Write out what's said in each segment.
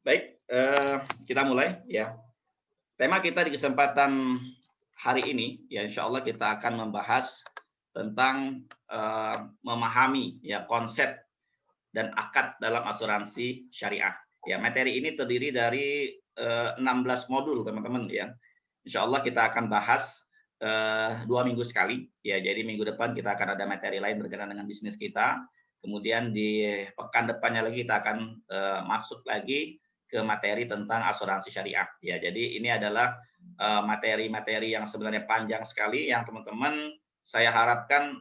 Baik, kita mulai ya. Tema kita di kesempatan hari ini ya insya Allah kita akan membahas tentang memahami ya konsep dan akad dalam asuransi syariah. Ya, materi ini terdiri dari 16 modul teman-teman ya. Insya Allah kita akan bahas 2 minggu sekali. Ya, jadi minggu depan kita akan ada materi lain berkenaan dengan bisnis kita. Kemudian di pekan depannya lagi kita akan masuk lagi ke materi tentang asuransi syariah. Ya, jadi ini adalah materi-materi yang sebenarnya panjang sekali yang teman-teman saya harapkan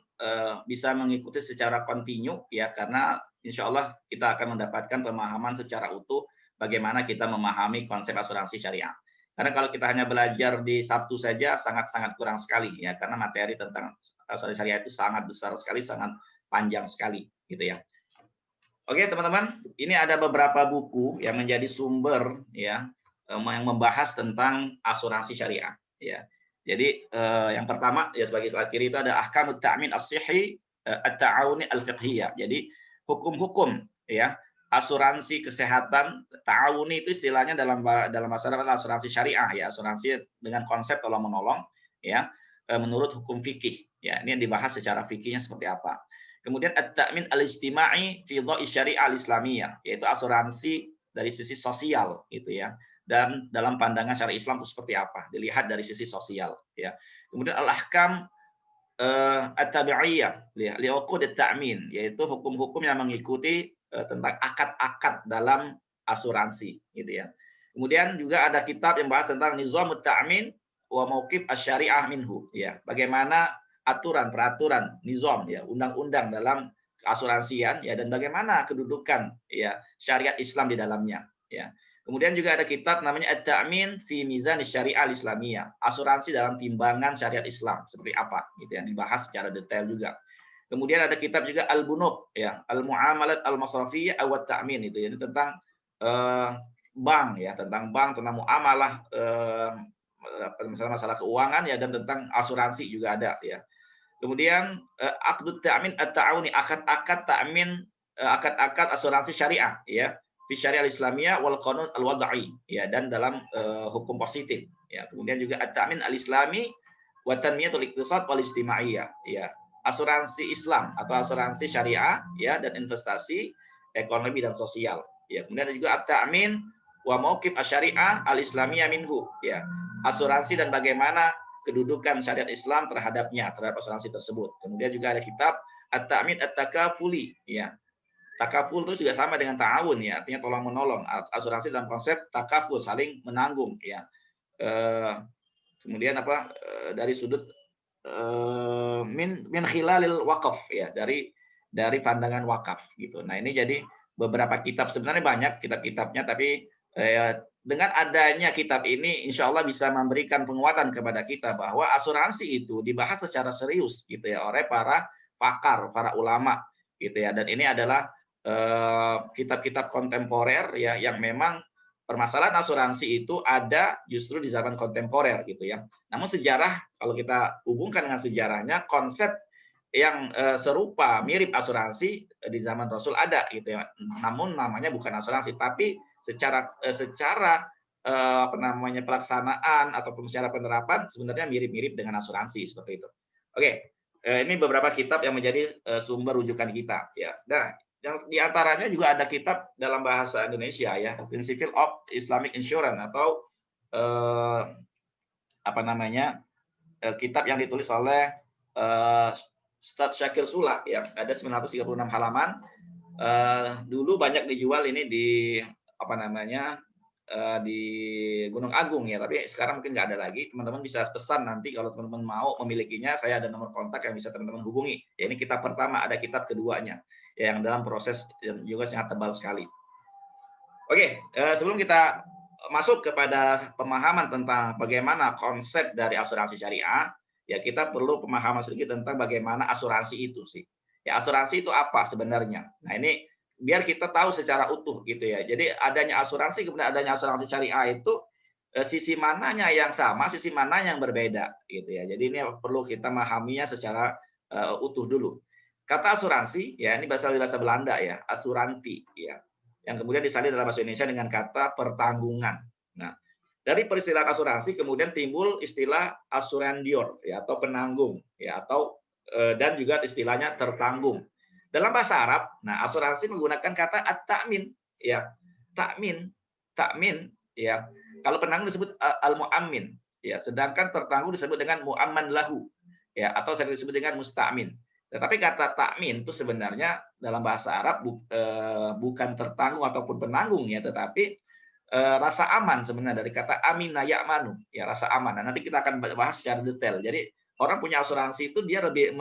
bisa mengikuti secara kontinu ya karena insya Allah kita akan mendapatkan pemahaman secara utuh bagaimana kita memahami konsep asuransi syariah. Karena kalau kita hanya belajar di Sabtu saja sangat-sangat kurang sekali ya karena materi tentang asuransi syariah itu sangat besar sekali, sangat panjang sekali gitu ya. Oke teman-teman, ini ada beberapa buku yang menjadi sumber ya yang membahas tentang asuransi syariah ya. Jadi yang pertama ya sebagai kiri itu ada Ahkamut Ta'min As-Sihhi At-Ta'awuni Al-Fiqhiyah. Jadi hukum-hukum ya asuransi kesehatan ta'awuni itu istilahnya dalam masyarakat asuransi syariah ya, asuransi dengan konsep tolong menolong ya menurut hukum fikih ya. Ini yang dibahas secara fikihnya seperti apa. Kemudian at-ta'min al-ijtima'i fi dha'i syariah al-islamiyah, yaitu asuransi dari sisi sosial gitu ya. Dan dalam pandangan syariat Islam itu seperti apa? Dilihat dari sisi sosial ya. Kemudian al-ahkam at-tabi'iyah li uqud at-ta'min, yaitu hukum-hukum yang mengikuti tentang akad-akad dalam asuransi gitu ya. Kemudian juga ada kitab yang bahas tentang nizamut ta'min wa mauqif asy-syariah minhu ya. Bagaimana aturan, peraturan, nizam ya, undang-undang dalam keasuransian ya dan bagaimana kedudukan ya syariat Islam di dalamnya ya. Kemudian juga ada kitab namanya At-Ta'min fi Mizan Syariah Al-Islamiyah, asuransi dalam timbangan syariat Islam seperti apa gitu yang dibahas secara detail juga. Kemudian ada kitab juga Al-Bunuk ya, Al-Muamalat Al-Masrafiyah wa Ta'min itu ya tentang eh, bank ya, tentang bank, tentang muamalah masalah keuangan ya dan tentang asuransi juga ada ya. Kemudian aqdut ta'min at-ta'awuni, akad-akad ta'min akad-akad asuransi syariah ya fi syariah islamiyah wal qanun al-wad'i ya dan dalam hukum positif ya. Kemudian juga at-ta'min al-islami wa tanmiyatul iqtisad wal ijtimaiyah ya. Asuransi Islam atau asuransi syariah ya dan investasi ekonomi dan sosial ya. Kemudian ada juga at-ta'min wa mauqif asy-syariah al-islamiyah minhu ya. Asuransi dan bagaimana kedudukan syariat Islam terhadapnya, terhadap asuransi tersebut. Kemudian juga ada kitab At-Ta'min At-Takafuli ya. Takaful itu juga sama dengan ta'awun ya, artinya tolong menolong. Asuransi dalam konsep takaful, saling menanggung ya. Kemudian apa dari sudut min khilalil wakaf ya, dari pandangan wakaf gitu. Nah, ini jadi beberapa kitab, sebenarnya banyak kitab-kitabnya tapi dengan adanya kitab ini insya Allah bisa memberikan penguatan kepada kita bahwa asuransi itu dibahas secara serius gitu ya oleh para pakar, para ulama gitu ya. Dan ini adalah kitab-kitab kontemporer ya yang memang permasalahan asuransi itu ada justru di zaman kontemporer gitu ya. Namun sejarah kalau kita hubungkan dengan sejarahnya konsep yang serupa mirip asuransi di zaman Rasul ada gitu ya. Namun namanya bukan asuransi tapi secara apa namanya pelaksanaan ataupun secara penerapan sebenarnya mirip-mirip dengan asuransi seperti itu. Oke, ini beberapa kitab yang menjadi sumber rujukan kita ya. Nah, yang diantaranya juga ada kitab dalam bahasa Indonesia ya, Principle of Islamic Insurance atau apa namanya kitab yang ditulis oleh Ustadz Syakir Sula ya, ada 936 halaman. Dulu banyak dijual ini di apa namanya di Gunung Agung ya, tapi sekarang mungkin nggak ada lagi. Teman-teman bisa pesan nanti kalau teman-teman mau memilikinya, saya ada nomor kontak yang bisa teman-teman hubungi. Ya, ini kitab pertama, ada kitab keduanya ya, yang dalam proses yang juga sangat tebal sekali. Oke, sebelum kita masuk kepada pemahaman tentang bagaimana konsep dari asuransi syariah, ya kita perlu pemahaman sedikit tentang bagaimana asuransi itu sih. Ya, asuransi itu apa sebenarnya? Nah, ini biar kita tahu secara utuh gitu ya. Jadi adanya asuransi kemudian adanya asuransi syariah itu sisi mananya yang sama, sisi mana yang berbeda gitu ya. Jadi ini perlu kita memahaminya secara utuh dulu. Kata asuransi ya ini bahasa Belanda ya, asuransi ya. yang kemudian disalin dalam bahasa Indonesia dengan kata pertanggungan. Nah, dari peristilah asuransi kemudian timbul istilah asurandior ya atau penanggung ya atau dan juga istilahnya tertanggung. Dalam bahasa Arab, nah asuransi menggunakan kata at-ta'min ya. Takmin, takmin ya. Kalau penanggung disebut al-mu'ammin ya, sedangkan tertanggung disebut dengan mu'amman lahu ya atau sering disebut dengan musta'min. Tetapi kata takmin itu sebenarnya dalam bahasa Arab bukan tertanggung ataupun penanggung ya, tetapi rasa aman sebenarnya dari kata amina ya'manu ya, rasa aman. Nah, nanti kita akan bahas secara detail. Jadi orang punya asuransi itu dia lebih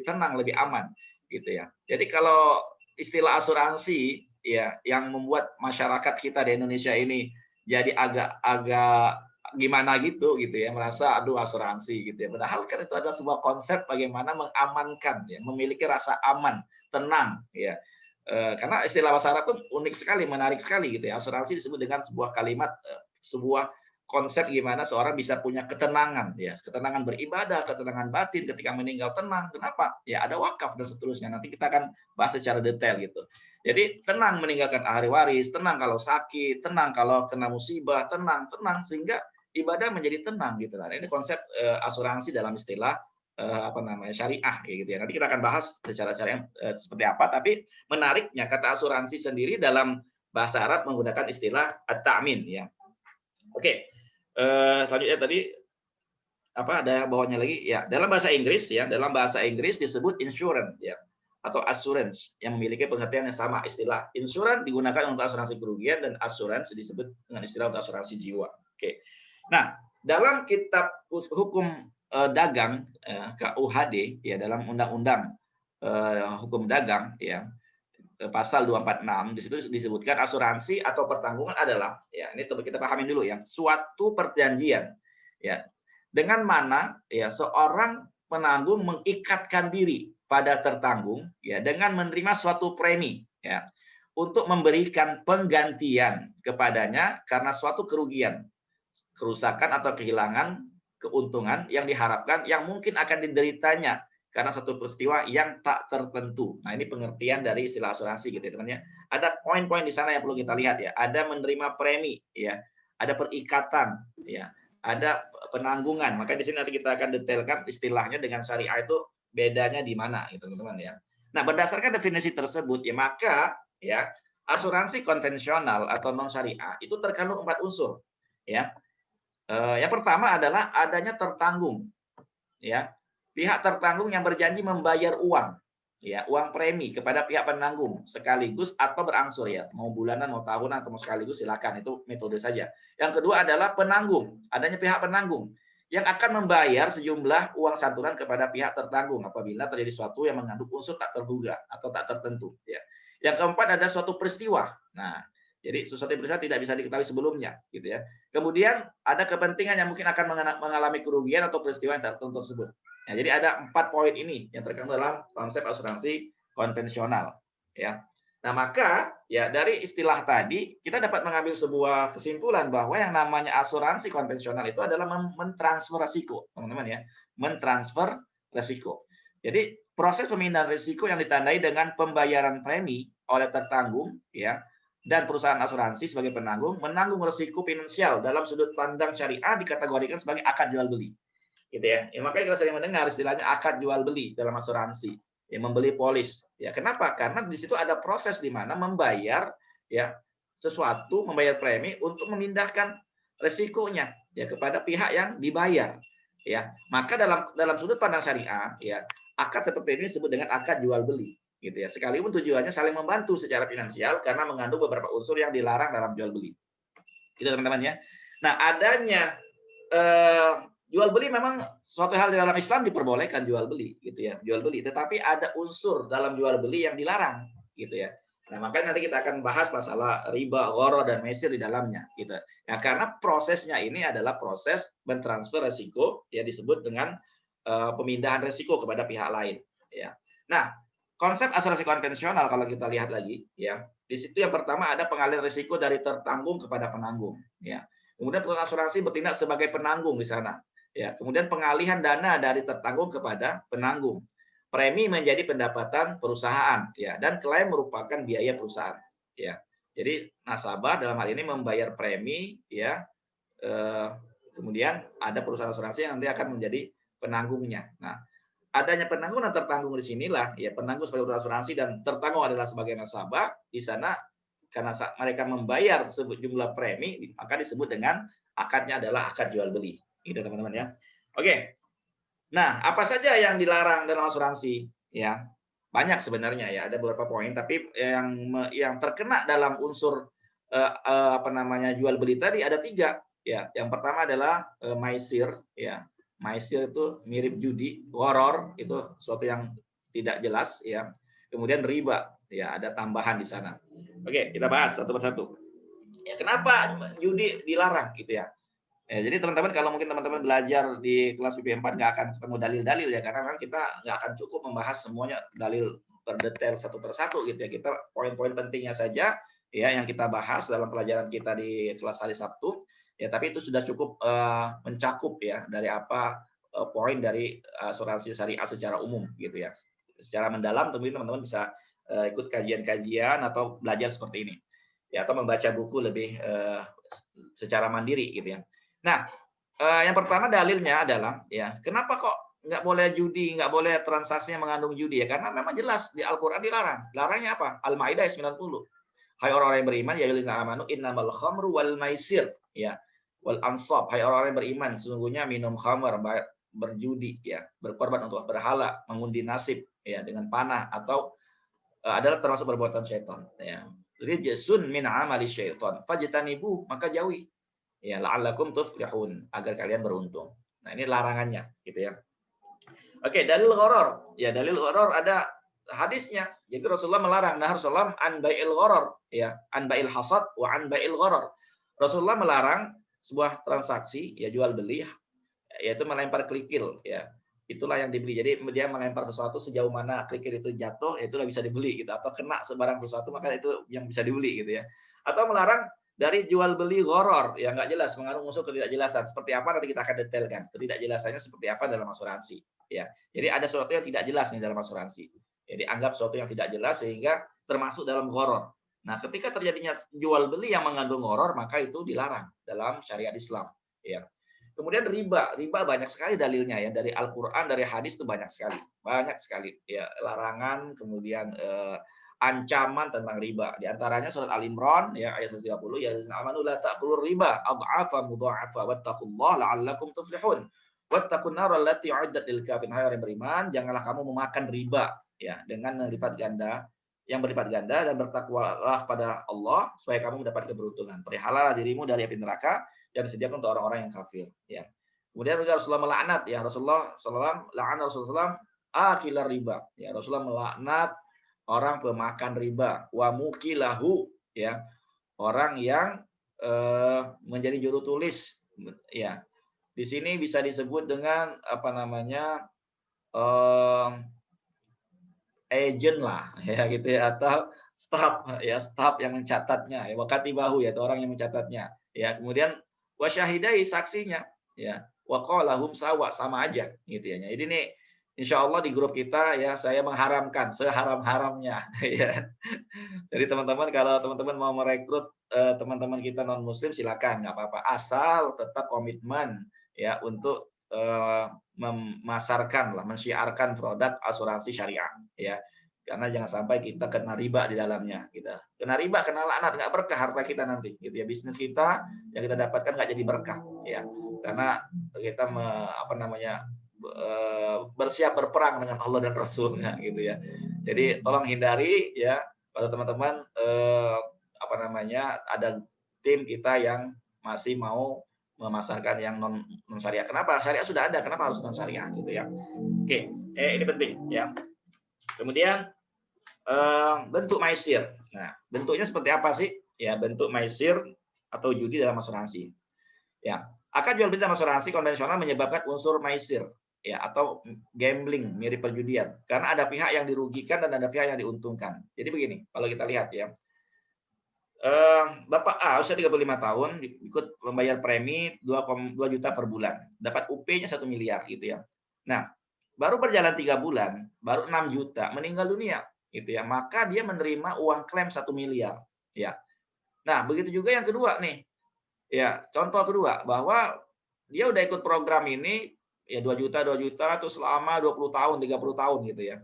tenang, lebih aman gitu ya. Jadi kalau istilah asuransi ya yang membuat masyarakat kita di Indonesia ini jadi agak gimana gitu ya, merasa aduh asuransi gitu ya. Padahal kan itu adalah sebuah konsep bagaimana mengamankan ya, memiliki rasa aman, tenang ya. Karena istilah bahasa Arab itu unik sekali, menarik sekali gitu ya. Asuransi disebut dengan sebuah kalimat, sebuah konsep gimana seorang bisa punya ketenangan ya, ketenangan beribadah, ketenangan batin ketika meninggal tenang. Kenapa? Ya ada wakaf dan seterusnya. Nanti kita akan bahas secara detail gitu. Jadi tenang meninggalkan ahli waris, tenang kalau sakit, tenang kalau kena musibah, tenang sehingga ibadah menjadi tenang gitu lah. Ini konsep asuransi dalam istilah apa namanya syariah gitu ya. Nanti kita akan bahas secara seperti apa. Tapi menariknya kata asuransi sendiri dalam bahasa Arab menggunakan istilah at-ta'min ya. Oke, selanjutnya tadi apa ada bawahnya lagi ya. Dalam bahasa Inggris disebut insurance ya atau assurance yang memiliki pengertian yang sama. Istilah insurance digunakan untuk asuransi kerugian dan assurance disebut dengan istilah untuk asuransi jiwa. Oke. Nah, dalam kitab hukum dagang KUHD ya dalam undang-undang hukum dagang ya pasal 246 di situ disebutkan asuransi atau pertanggungan adalah ya ini kita pahamin dulu ya suatu perjanjian ya dengan mana ya seorang penanggung mengikatkan diri pada tertanggung ya dengan menerima suatu premi ya untuk memberikan penggantian kepadanya karena suatu kerugian, kerusakan atau kehilangan keuntungan yang diharapkan yang mungkin akan dideritanya karena satu peristiwa yang tak tertentu. Nah, ini pengertian dari istilah asuransi gitu ya, teman-teman ya. Ada poin-poin di sana yang perlu kita lihat ya. Ada menerima premi ya, ada perikatan ya, ada penanggungan. Maka di sini nanti kita akan detailkan istilahnya dengan syariah itu bedanya di mana gitu, teman-teman ya. Nah, berdasarkan definisi tersebut ya maka ya asuransi konvensional atau non syariah itu terkandung 4 unsur ya. Yang pertama adalah adanya tertanggung ya. Pihak tertanggung yang berjanji membayar uang ya, uang premi kepada pihak penanggung sekaligus atau berangsur ya, mau bulanan, mau tahunan atau mau sekaligus silakan, itu metode saja. Yang kedua adalah penanggung, adanya pihak penanggung yang akan membayar sejumlah uang santunan kepada pihak tertanggung apabila terjadi sesuatu yang mengandung unsur tak terduga atau tak tertentu ya. Yang keempat ada suatu peristiwa. Nah, jadi sesuatu yang tidak bisa diketahui sebelumnya, gitu ya. Kemudian ada kepentingan yang mungkin akan mengalami kerugian atau peristiwa yang tertentu tersebut. Nah, jadi ada 4 poin ini yang terkandung dalam konsep asuransi konvensional, ya. Nah, maka ya dari istilah tadi kita dapat mengambil sebuah kesimpulan bahwa yang namanya asuransi konvensional itu adalah mentransfer risiko, teman-teman ya. Mentransfer risiko. Jadi proses pemindahan risiko yang ditandai dengan pembayaran premi oleh tertanggung, ya, dan perusahaan asuransi sebagai penanggung menanggung risiko finansial dalam sudut pandang syariah dikategorikan sebagai akad jual beli, gitu ya. Ya makanya kita sering mendengar istilahnya akad jual beli dalam asuransi, ya membeli polis. Ya kenapa? Karena di situ ada proses di mana membayar ya sesuatu, membayar premi untuk memindahkan risikonya ya kepada pihak yang dibayar. Ya, maka dalam sudut pandang syariah ya akad seperti ini disebut dengan akad jual beli, gitu ya. Sekalipun tujuannya saling membantu secara finansial karena mengandung beberapa unsur yang dilarang dalam jual beli. Gitu teman-teman ya. Nah, adanya jual beli memang suatu hal di dalam Islam diperbolehkan jual beli, gitu ya. Jual beli, tetapi ada unsur dalam jual beli yang dilarang, gitu ya. Nah, makanya nanti kita akan bahas masalah riba, gharar dan mesir di dalamnya, gitu. Nah, karena prosesnya ini adalah proses mentransfer risiko ya disebut dengan pemindahan risiko kepada pihak lain, ya. Nah, konsep asuransi konvensional kalau kita lihat lagi, ya, di situ yang pertama ada pengalihan risiko dari tertanggung kepada penanggung, ya. Kemudian perusahaan asuransi bertindak sebagai penanggung di sana, ya. Kemudian pengalihan dana dari tertanggung kepada penanggung. Premi menjadi pendapatan perusahaan, ya, dan klaim merupakan biaya perusahaan, ya. Jadi nasabah dalam hal ini membayar premi, ya, kemudian ada perusahaan asuransi yang nanti akan menjadi penanggungnya. Nah, adanya penanggung dan tertanggung di sinilah, ya, penanggung sebagai perusahaan asuransi dan tertanggung adalah sebagai nasabah. Di sana karena mereka membayar sejumlah premi, maka disebut dengan akadnya adalah akad jual beli. Gitu teman-teman ya. Oke. Nah, apa saja yang dilarang dalam asuransi? Ya, banyak sebenarnya ya, ada beberapa poin. Tapi yang terkena dalam unsur apa namanya jual beli tadi ada 3. Ya, yang pertama adalah maisir. Ya, maisir itu mirip judi, gharar itu sesuatu yang tidak jelas. Ya, kemudian riba. Ya, ada tambahan di sana. Oke, kita bahas satu persatu. Ya, kenapa judi dilarang gitu ya? Ya, jadi teman-teman kalau mungkin teman-teman belajar di kelas BP4 nggak akan ketemu dalil-dalil ya, karena memang kita nggak akan cukup membahas semuanya dalil berdetail satu persatu gitu ya. Kita poin-poin pentingnya saja ya yang kita bahas dalam pelajaran kita di kelas hari Sabtu. Ya, tapi itu sudah cukup mencakup ya dari apa poin dari asuransi syariah secara umum gitu ya. Secara mendalam tentunya teman-teman bisa ikut kajian-kajian atau belajar seperti ini. Ya, atau membaca buku lebih secara mandiri gitu ya. Nah, yang pertama dalilnya adalah ya, kenapa kok nggak boleh judi, nggak boleh transaksi yang mengandung judi ya? Karena memang jelas di Al-Qur'an dilarang. Larangnya apa? Al-Maidah ayat 90. Hai orang-orang yang beriman, ya ayyuhallazina amanu innamal khamru wal maisir ya wal ansab. Hai orang-orang yang beriman, sesungguhnya minum khamr, berjudi ya, berkorban untuk berhala, mengundi nasib ya dengan panah atau adalah termasuk perbuatan syaitan ya. Rijsun min amali syaitan. Fajtanibu, maka jauhi. Ya, la'allakum tuflihun, agar kalian beruntung. Nah, ini larangannya gitu ya. Oke, dalil gharar. Ya, dalil gharar ada hadisnya. Jadi Rasulullah melarang, nah Rasulullah an bai'il gharar, ya, an bai'il hasad wa an bai'il gharar. Rasulullah melarang sebuah transaksi, ya jual beli, yaitu melempar kerikil, ya. Itulah yang dibeli. Jadi dia melempar sesuatu sejauh mana kerikil itu jatuh, ya itulah bisa dibeli gitu. Atau kena sebarang sesuatu maka itu yang bisa dibeli gitu ya. Atau melarang dari jual beli gharar yang nggak jelas, mengandung unsur ketidakjelasan. Seperti apa nanti kita akan detailkan. Ketidakjelasannya seperti apa dalam asuransi, ya. Jadi ada sesuatu yang tidak jelas nih dalam asuransi. Jadi anggap sesuatu yang tidak jelas sehingga termasuk dalam gharar. Nah, ketika terjadinya jual beli yang mengandung gharar, maka itu dilarang dalam syariat Islam, ya. Kemudian riba, riba banyak sekali dalilnya ya dari Al-Qur'an, dari hadis itu banyak sekali. Banyak sekali ya larangan, kemudian ancaman tentang riba. Di antaranya surat Al-Imran ya ayat 130 ya amanu la ta'kulur riba adhafa mudha'afa wattaqullaha la'allakum tuflihun. Wattaqun nar allati 'iddat lil kafirin. Hai orang beriman, janganlah kamu memakan riba ya dengan melipat ganda yang berlipat ganda dan bertakwalah pada Allah supaya kamu mendapat keberuntungan. Perihalalah dirimu dari api neraka yang disediakan untuk orang-orang yang kafir ya. Kemudian juga Rasulullah melaknat ya Rasulullah SAW la'ana Rasulullah akilar riba ya Rasulullah melaknat orang pemakan riba, wa mukilahu ya, orang yang menjadi juru tulis ya. Di sini bisa disebut dengan apa namanya? Agent lah ya gitu ya atau staf yang mencatatnya ya wakatibahu ya itu orang yang mencatatnya ya kemudian wasyahidai saksinya ya waqalahum sama aja gitu ya. Jadi nih insya Allah di grup kita ya saya mengharamkan seharam-haramnya ya. Jadi teman-teman kalau teman-teman mau merekrut teman-teman kita non muslim silakan nggak apa-apa asal tetap komitmen ya untuk memasarkan lah mensyiarkan produk asuransi syariah ya. Karena jangan sampai kita kena riba di dalamnya gitu. Kena riba, kena laknat, nggak berkah harta kita nanti gitu ya. Bisnis kita yang kita dapatkan nggak jadi berkah ya. Karena kita apa namanya bersiap berperang dengan Allah dan Rasulnya gitu ya. Jadi tolong hindari ya kalau teman-teman apa namanya ada tim kita yang masih mau memasarkan yang non syariah. Kenapa? Syariah sudah ada, kenapa harus non syariah gitu ya. Oke, ini penting ya. Kemudian bentuk maisir. Nah, bentuknya seperti apa sih? Ya, bentuk maisir atau judi dalam asuransi. Ya, akad jual beli dalam asuransi konvensional menyebabkan unsur maisir ya atau gambling mirip perjudian karena ada pihak yang dirugikan dan ada pihak yang diuntungkan. Jadi begini, kalau kita lihat ya. Bapak A usia 35 tahun ikut membayar premi 2 juta per bulan, dapat UP-nya 1 miliar gitu ya. Nah, baru berjalan 3 bulan, baru 6 juta meninggal dunia gitu ya. Maka dia menerima uang klaim 1 miliar ya. Nah, begitu juga yang kedua nih. Ya, contoh kedua bahwa dia udah ikut program ini ya 2 juta 2 juta terus selama 20 tahun, 30 tahun gitu ya.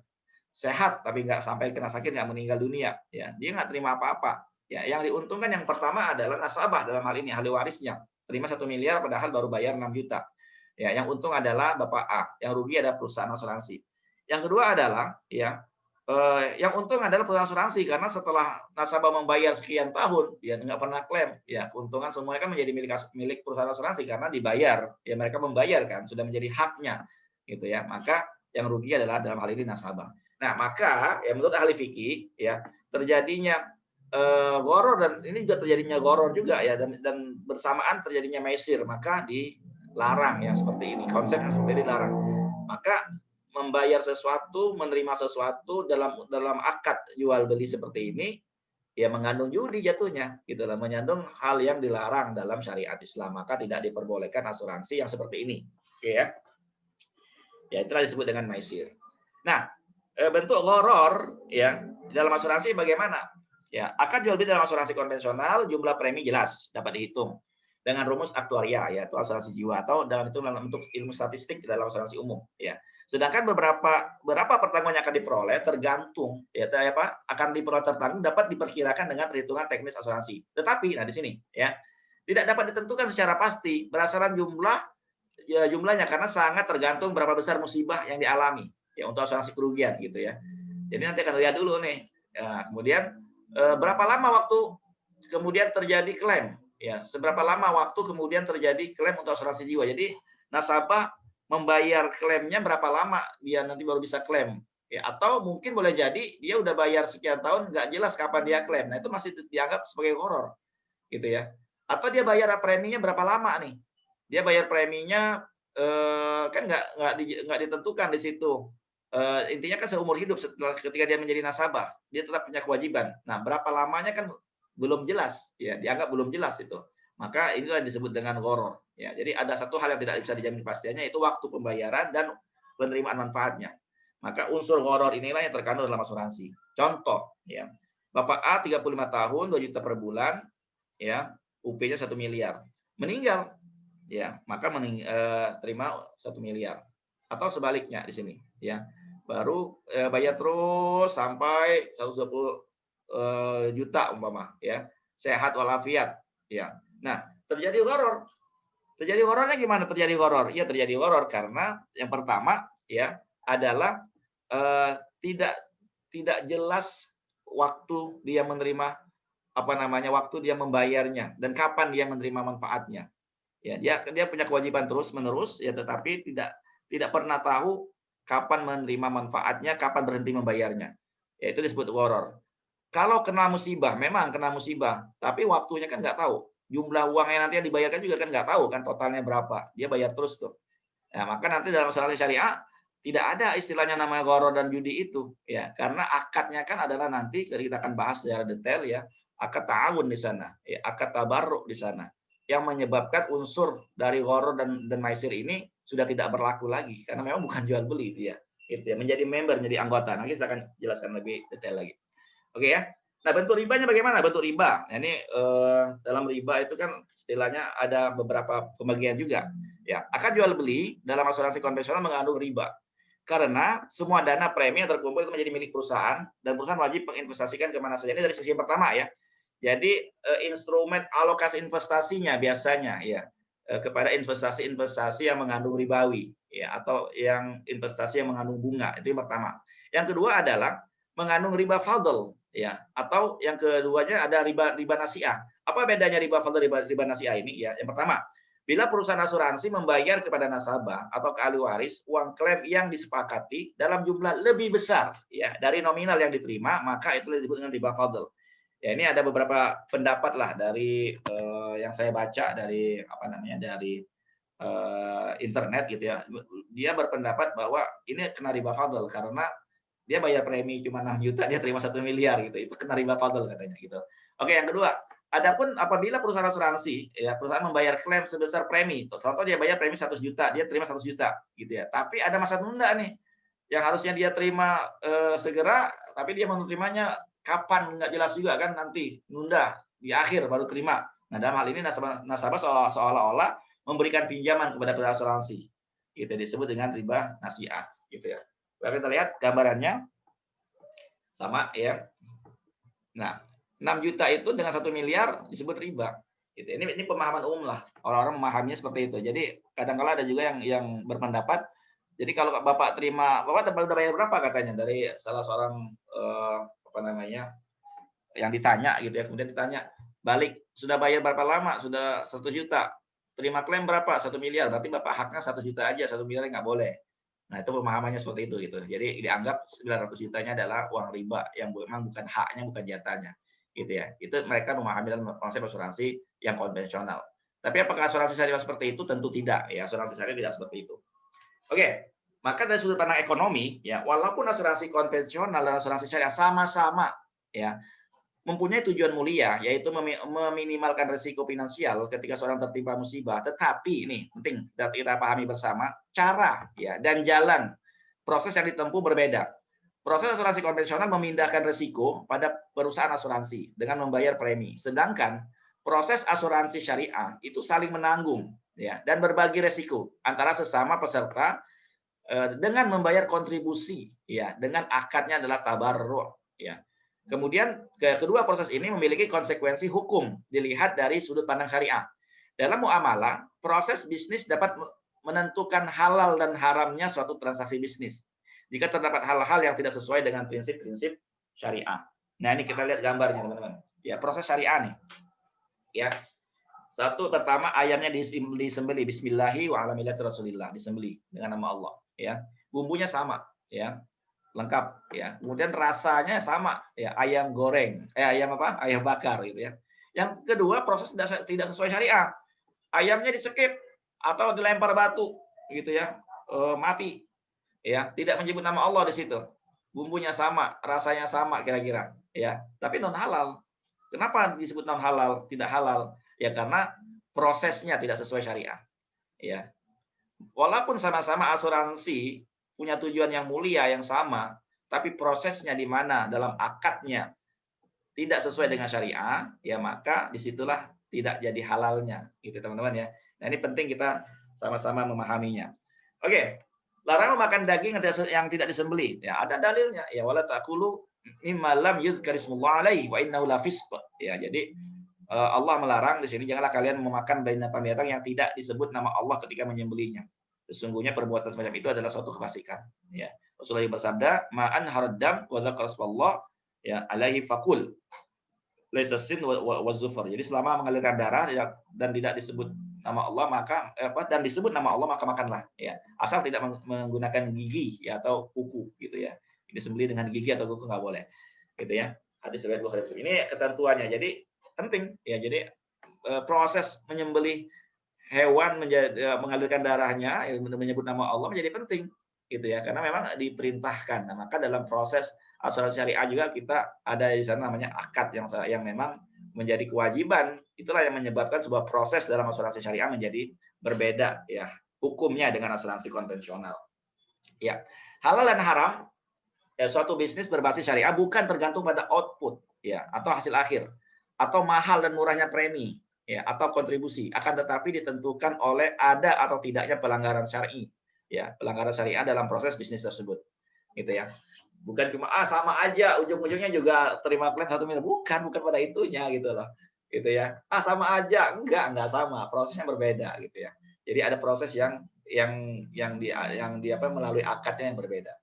Sehat tapi nggak sampai kena sakit, nggak meninggal dunia, ya. Dia nggak terima apa-apa. Ya, yang diuntungkan yang pertama adalah nasabah dalam hal ini, ahli warisnya. Terima 1 miliar padahal baru bayar 6 juta. Ya, yang untung adalah Bapak A, yang rugi adalah perusahaan asuransi. Yang kedua adalah ya, yang untung adalah perusahaan asuransi karena setelah nasabah membayar sekian tahun, ya nggak pernah klaim, ya keuntungan semuanya kan menjadi milik perusahaan asuransi karena dibayar, ya mereka membayar kan, sudah menjadi haknya, gitu ya. Maka yang rugi adalah dalam hal ini nasabah. Nah, maka ya menurut ahli fikih ya, terjadinya gharar dan ini juga terjadinya gharar juga ya dan bersamaan terjadinya maisir, maka dilarang yang seperti ini. Konsep yang seperti ini dilarang. Maka membayar sesuatu, menerima sesuatu dalam akad jual beli seperti ini ya mengandung judi jatuhnya gitu lah, mengandung hal yang dilarang dalam syariat Islam. Maka tidak diperbolehkan asuransi yang seperti ini. Oke ya. Ya itulah disebut dengan maisir. Nah, bentuk gharar ya dalam asuransi bagaimana? Ya, akad jual beli dalam asuransi konvensional jumlah premi jelas dapat dihitung dengan rumus aktuaria yaitu asuransi jiwa atau dalam bentuk ilmu statistik dalam asuransi umum ya. Sedangkan berapa pertanggungan yang akan diperoleh tergantung ya apa akan diperoleh tertanggung dapat diperkirakan dengan perhitungan teknis asuransi. Tetapi nah di sini ya tidak dapat ditentukan secara pasti berdasarkan jumlahnya karena sangat tergantung berapa besar musibah yang dialami ya untuk asuransi kerugian gitu ya. Jadi nanti akan lihat dulu nih. Ya, kemudian berapa lama waktu kemudian terjadi klaim ya, seberapa lama waktu kemudian terjadi klaim untuk asuransi jiwa. Jadi nasabah membayar klaimnya berapa lama dia nanti baru bisa klaim. Ya, atau mungkin boleh jadi dia udah bayar sekian tahun nggak jelas kapan dia klaim. Nah, itu masih dianggap sebagai horor gitu ya. Atau dia bayar preminya berapa lama nih? Dia bayar preminya kan nggak ditentukan di situ. Intinya kan seumur hidup setelah ketika dia menjadi nasabah, dia tetap punya kewajiban. Nah, berapa lamanya kan belum jelas, ya dianggap belum jelas itu. Maka inilah disebut dengan gharar. Ya, jadi ada satu hal yang tidak bisa dijamin pastiannya itu waktu pembayaran dan penerimaan manfaatnya. Maka unsur gharar inilah yang terkandung dalam asuransi. Contoh, ya, Bapak A 35 tahun, 2 juta per bulan, ya, UP-nya 1 miliar. Meninggal, ya, maka terima 1 miliar. Atau sebaliknya di sini, ya. Baru bayar terus sampai 120 juta umpama, ya. Sehat walafiat, ya. Nah, terjadi horor. Terjadi horornya gimana terjadi horor? Ya terjadi horor karena yang pertama ya adalah tidak tidak jelas waktu dia menerima apa namanya waktu dia membayarnya dan kapan dia menerima manfaatnya. Ya, dia punya kewajiban terus-menerus ya tetapi tidak pernah tahu kapan menerima manfaatnya, kapan berhenti membayarnya. Ya itu disebut gharar. Kalau kena musibah, memang kena musibah, tapi waktunya kan nggak tahu. Jumlah uang yang nanti yang dibayarkan juga kan nggak tahu kan totalnya berapa. Dia bayar terus tuh. Nah, maka nanti dalam asuransi syariah tidak ada istilahnya namanya gharar dan judi itu ya karena akadnya kan adalah nanti kita akan bahas secara detail ya akad ta'awun di sana ya akad tabarruk di sana yang menyebabkan unsur dari gharar dan maisir ini sudah tidak berlaku lagi karena memang bukan jual beli dia gitu ya menjadi member menjadi anggota nanti saya akan jelaskan lebih detail lagi oke ya nah bentuk ribanya bagaimana bentuk riba nah, ini dalam riba itu kan istilahnya ada beberapa pembagian juga ya, akad jual beli dalam asuransi konvensional mengandung riba. Karena semua dana premi yang terkumpul itu menjadi milik perusahaan dan perusahaan wajib menginvestasikan kemana saja. Ini dari sisi yang pertama ya. Jadi instrumen alokasi investasinya biasanya ya kepada investasi-investasi yang mengandung ribawi ya atau yang investasi yang mengandung bunga itu yang pertama. Yang kedua adalah mengandung riba fadl ya atau yang keduanya ada riba nasiah. Apa bedanya riba fadl riba nasiah ini ya? Yang pertama, bila perusahaan asuransi membayar kepada nasabah atau ke ahli waris uang klaim yang disepakati dalam jumlah lebih besar ya dari nominal yang diterima, maka itu disebut dengan riba fadl. Ya ini ada beberapa pendapat lah dari yang saya baca dari apa namanya dari internet gitu ya. Dia berpendapat bahwa ini kena riba fadl karena dia bayar premi cuma 6 juta dia terima 1 miliar gitu. Itu kena riba fadl katanya gitu. Oke, yang kedua, adapun apabila perusahaan asuransi ya perusahaan membayar klaim sebesar premi, contoh dia bayar premi 100 juta, dia terima 100 juta gitu ya. Tapi ada masa tunda nih yang harusnya dia terima segera tapi dia menerimanya kapan nggak jelas juga kan, nanti nunda di akhir baru terima. Nah, dalam hal ini nasabah seolah-olah memberikan pinjaman kepada asuransi. Itu disebut dengan riba nasi'ah, gitu ya. Baik, kita lihat gambarannya sama ya. Nah, 6 juta itu dengan 1 miliar disebut riba. Gitu. Ini pemahaman umum lah. Orang-orang memahaminya seperti itu. Jadi kadang-kala ada juga yang berpendapat, jadi kalau Bapak terima, Bapak udah bayar berapa katanya dari salah seorang apa namanya, yang ditanya gitu ya, kemudian ditanya balik, sudah bayar berapa lama? Sudah 1 juta. Terima klaim berapa? 1 miliar. Berarti Bapak haknya 1 juta aja, 1 miliar nggak boleh. Nah, itu pemahamannya seperti itu gitu. Jadi dianggap 900 jutanya adalah uang riba yang memang bukan haknya, bukan jatahnya. Gitu ya. Itu mereka memahami dalam konsep asuransi yang konvensional. Tapi apakah asuransi syariah seperti itu? Tentu tidak ya. Asuransi syariah tidak seperti itu. Oke. Maka dari sudut pandang ekonomi ya, walaupun asuransi konvensional dan asuransi syariah sama-sama ya mempunyai tujuan mulia, yaitu meminimalkan risiko finansial ketika seorang tertimpa musibah. Tetapi ini penting kita pahami bersama, cara ya dan jalan proses yang ditempuh berbeda. Proses asuransi konvensional memindahkan risiko pada perusahaan asuransi dengan membayar premi. Sedangkan proses asuransi syariah itu saling menanggung ya dan berbagi risiko antara sesama peserta dengan membayar kontribusi ya, dengan akadnya adalah tabarru ya. Kemudian kedua proses ini memiliki konsekuensi hukum dilihat dari sudut pandang syariah. Dalam muamalah, proses bisnis dapat menentukan halal dan haramnya suatu transaksi bisnis. Jika terdapat hal-hal yang tidak sesuai dengan prinsip-prinsip syariah. Nah, ini kita lihat gambarnya, teman-teman. Ya, proses syariah nih. Ya. Satu, pertama ayamnya disembelih, bismillahi wa ala millati rasulillah, disembelih dengan nama Allah, ya. Bumbunya sama, ya. Lengkap ya. Kemudian rasanya sama ya, ayam goreng, ayam apa? Ayam bakar gitu ya. Yang kedua, proses tidak sesuai syariah. Ayamnya disekip atau dilempar batu gitu ya. Mati ya, tidak menyebut nama Allah di situ. Bumbunya sama, rasanya sama kira-kira ya, tapi non halal. Kenapa disebut non halal, tidak halal? Ya karena prosesnya tidak sesuai syariah. Ya. Walaupun sama-sama asuransi punya tujuan yang mulia yang sama, tapi prosesnya di mana dalam akadnya tidak sesuai dengan syariah, ya maka disitulah tidak jadi halalnya, gitu teman-teman ya. Nah ini penting kita sama-sama memahaminya. Oke, larang memakan daging yang tidak disembelih. Ya ada dalilnya. Ya wala taqulu mimma lam yuzkarismullah alaihi wa innahu lafisq. Ya jadi Allah melarang di sini janganlah kalian memakan binatang-binatang yang tidak disebut nama Allah ketika menyembelihnya. Sesungguhnya perbuatan semacam itu adalah suatu kefasikan. Ya. Rasulullah bersabda, "Ma'an haraddam wa dzakara ya alaihi faqul." Laisa sin wa zufar. Jadi selama mengalirkan darah ya, dan tidak disebut nama Allah maka dan disebut nama Allah maka makanlah ya. Asal tidak menggunakan gigi ya atau kuku gitu ya. Ini sembelih dengan gigi atau kuku nggak boleh. Gitu ya. Hadis riwayat Bukhari. Ini ketentuannya. Jadi penting ya. Jadi proses menyembelih hewan mengalirkan darahnya menyebut nama Allah menjadi penting gitu ya, karena memang diperintahkan. Nah, maka dalam proses asuransi syariah juga kita ada di sana namanya akad yang memang menjadi kewajiban. Itulah yang menyebabkan sebuah proses dalam asuransi syariah menjadi berbeda ya hukumnya dengan asuransi konvensional. Ya, halal dan haram ya, suatu bisnis berbasis syariah bukan tergantung pada output ya atau hasil akhir atau mahal dan murahnya premi ya atau kontribusi, akan tetapi ditentukan oleh ada atau tidaknya pelanggaran syar'i ya, pelanggaran syariah dalam proses bisnis tersebut gitu ya. Bukan cuma sama aja ujung-ujungnya juga terima klaim 1 miliar, bukan pada itunya gitu loh gitu ya. Sama aja, enggak sama, prosesnya berbeda gitu ya. Jadi ada proses yang melalui akadnya yang berbeda.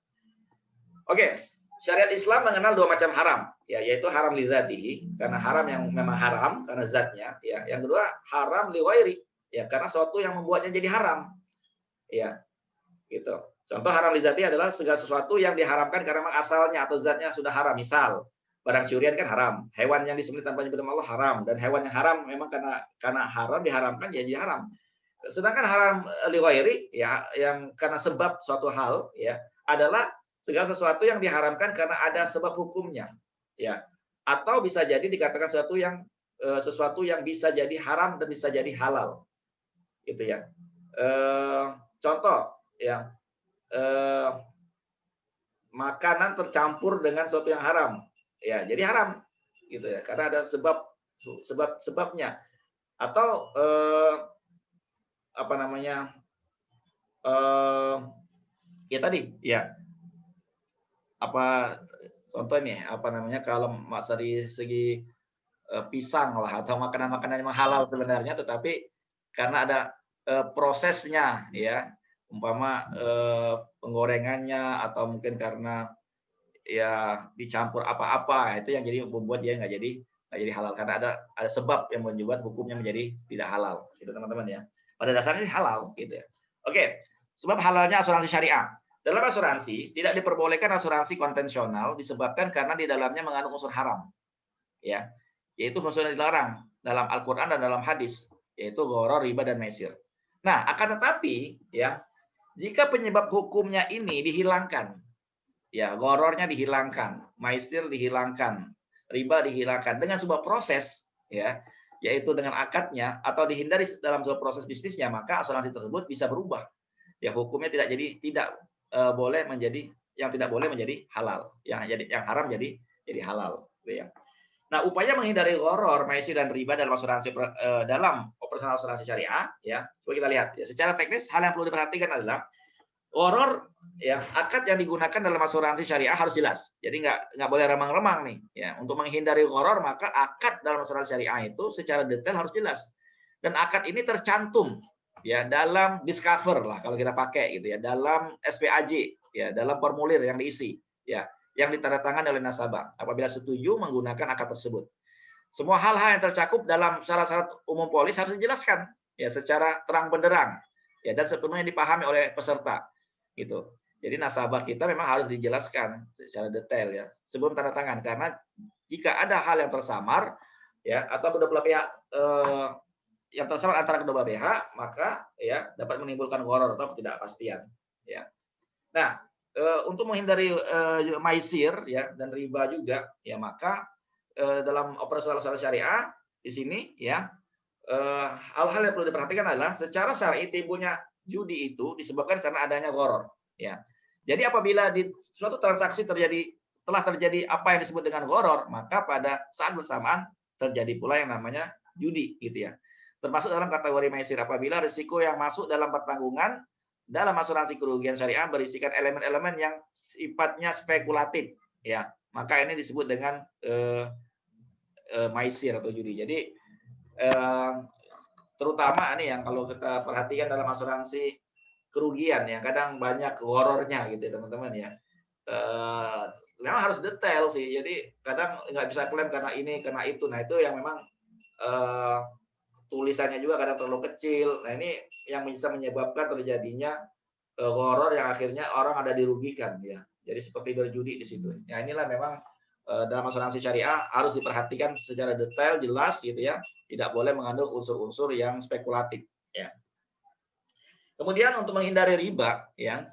Oke, syariat Islam mengenal 2 macam haram, ya, yaitu haram li dzatihi, karena haram yang memang haram karena zatnya, ya. Yang kedua, haram li ghairi, ya, karena sesuatu yang membuatnya jadi haram. Ya, gitu. Contoh haram li dzatihi adalah segala sesuatu yang diharamkan karena memang asalnya atau zatnya sudah haram. Misal, barang curian kan haram, hewan yang disembelih tanpa menyebut nama Allah haram, dan hewan yang haram memang karena haram diharamkan ya jadi haram. Sedangkan haram li ghairi, ya, yang karena sebab suatu hal, ya, adalah segala sesuatu yang diharamkan karena ada sebab hukumnya, ya, atau bisa jadi dikatakan sesuatu yang bisa jadi haram dan bisa jadi halal, gitu ya. Contoh, ya, makanan tercampur dengan sesuatu yang haram, ya jadi haram gitu ya, karena ada sebabnya. Atau apa namanya, eh, ya tadi ya apa contohnya apa namanya, kalau dari segi pisang lah atau makanan-makanan yang halal sebenarnya, tetapi karena ada prosesnya ya, umpama penggorengannya atau mungkin karena ya dicampur apa-apa, itu yang jadi membuat dia nggak jadi halal, karena ada sebab yang membuat hukumnya menjadi tidak halal gitu teman-teman ya. Pada dasarnya halal gitu ya. Oke, sebab halalnya asuransi syariah. Dalam asuransi tidak diperbolehkan asuransi konvensional disebabkan karena di dalamnya mengandung unsur haram ya, yaitu unsur yang dilarang dalam Al-Qur'an dan dalam hadis, yaitu gharar, riba dan maisir. Nah, akan tetapi ya, jika penyebab hukumnya ini dihilangkan, ya, gorornya dihilangkan, maisir dihilangkan, riba dihilangkan dengan sebuah proses, ya, yaitu dengan akadnya atau dihindari dalam sebuah proses bisnisnya, maka asuransi tersebut bisa berubah. Ya, hukumnya tidak boleh menjadi yang tidak boleh menjadi halal, yang haram jadi halal, gitu ya. Nah, upaya menghindari gharar, maisir dan riba dalam dalam operasional asuransi syariah, ya, coba kita lihat. Ya, secara teknis hal yang perlu diperhatikan adalah gharar, ya, akad yang digunakan dalam asuransi syariah harus jelas. Jadi nggak boleh remang-remang nih. Ya, untuk menghindari gharar maka akad dalam asuransi syariah itu secara detail harus jelas. Dan akad ini tercantum ya dalam discover lah kalau kita pakai gitu ya, dalam SPAJ ya, dalam formulir yang diisi ya, yang ditandatangani oleh nasabah apabila setuju menggunakan akad tersebut. Semua hal-hal yang tercakup dalam syarat-syarat umum polis harus dijelaskan ya secara terang benderang ya, dan sepenuhnya dipahami oleh peserta gitu. Jadi nasabah kita memang harus dijelaskan secara detail ya sebelum tanda tangan, karena jika ada hal yang tersamar ya atau kedua belah pihak yang tersamar antara kedua belah pihak, maka ya dapat menimbulkan gharar atau ketidakpastian ya. Nah, untuk menghindari maisir ya dan riba juga ya, maka dalam operasional syariah di sini ya, hal-hal yang perlu diperhatikan adalah secara syar'i timbulnya judi itu disebabkan karena adanya gharar ya. Jadi apabila di suatu transaksi telah terjadi apa yang disebut dengan gharar, maka pada saat bersamaan terjadi pula yang namanya judi gitu ya. Termasuk dalam kategori maisir apabila risiko yang masuk dalam pertanggungan dalam asuransi kerugian syariah berisikan elemen-elemen yang sifatnya spekulatif ya, maka ini disebut dengan maisir atau judi. Jadi terutama nih yang kalau kita perhatikan dalam asuransi kerugian ya, kadang banyak horornya gitu ya teman-teman ya. Memang harus detail sih, jadi kadang nggak bisa klaim karena ini karena itu. Nah itu yang memang tulisannya juga kadang terlalu kecil. Nah ini yang bisa menyebabkan terjadinya horor yang akhirnya orang ada dirugikan ya. Jadi seperti berjudi di situ. Ya inilah memang dalam asuransi syariah harus diperhatikan secara detail, jelas gitu ya. Tidak boleh mengandung unsur-unsur yang spekulatif ya. Kemudian untuk menghindari riba ya,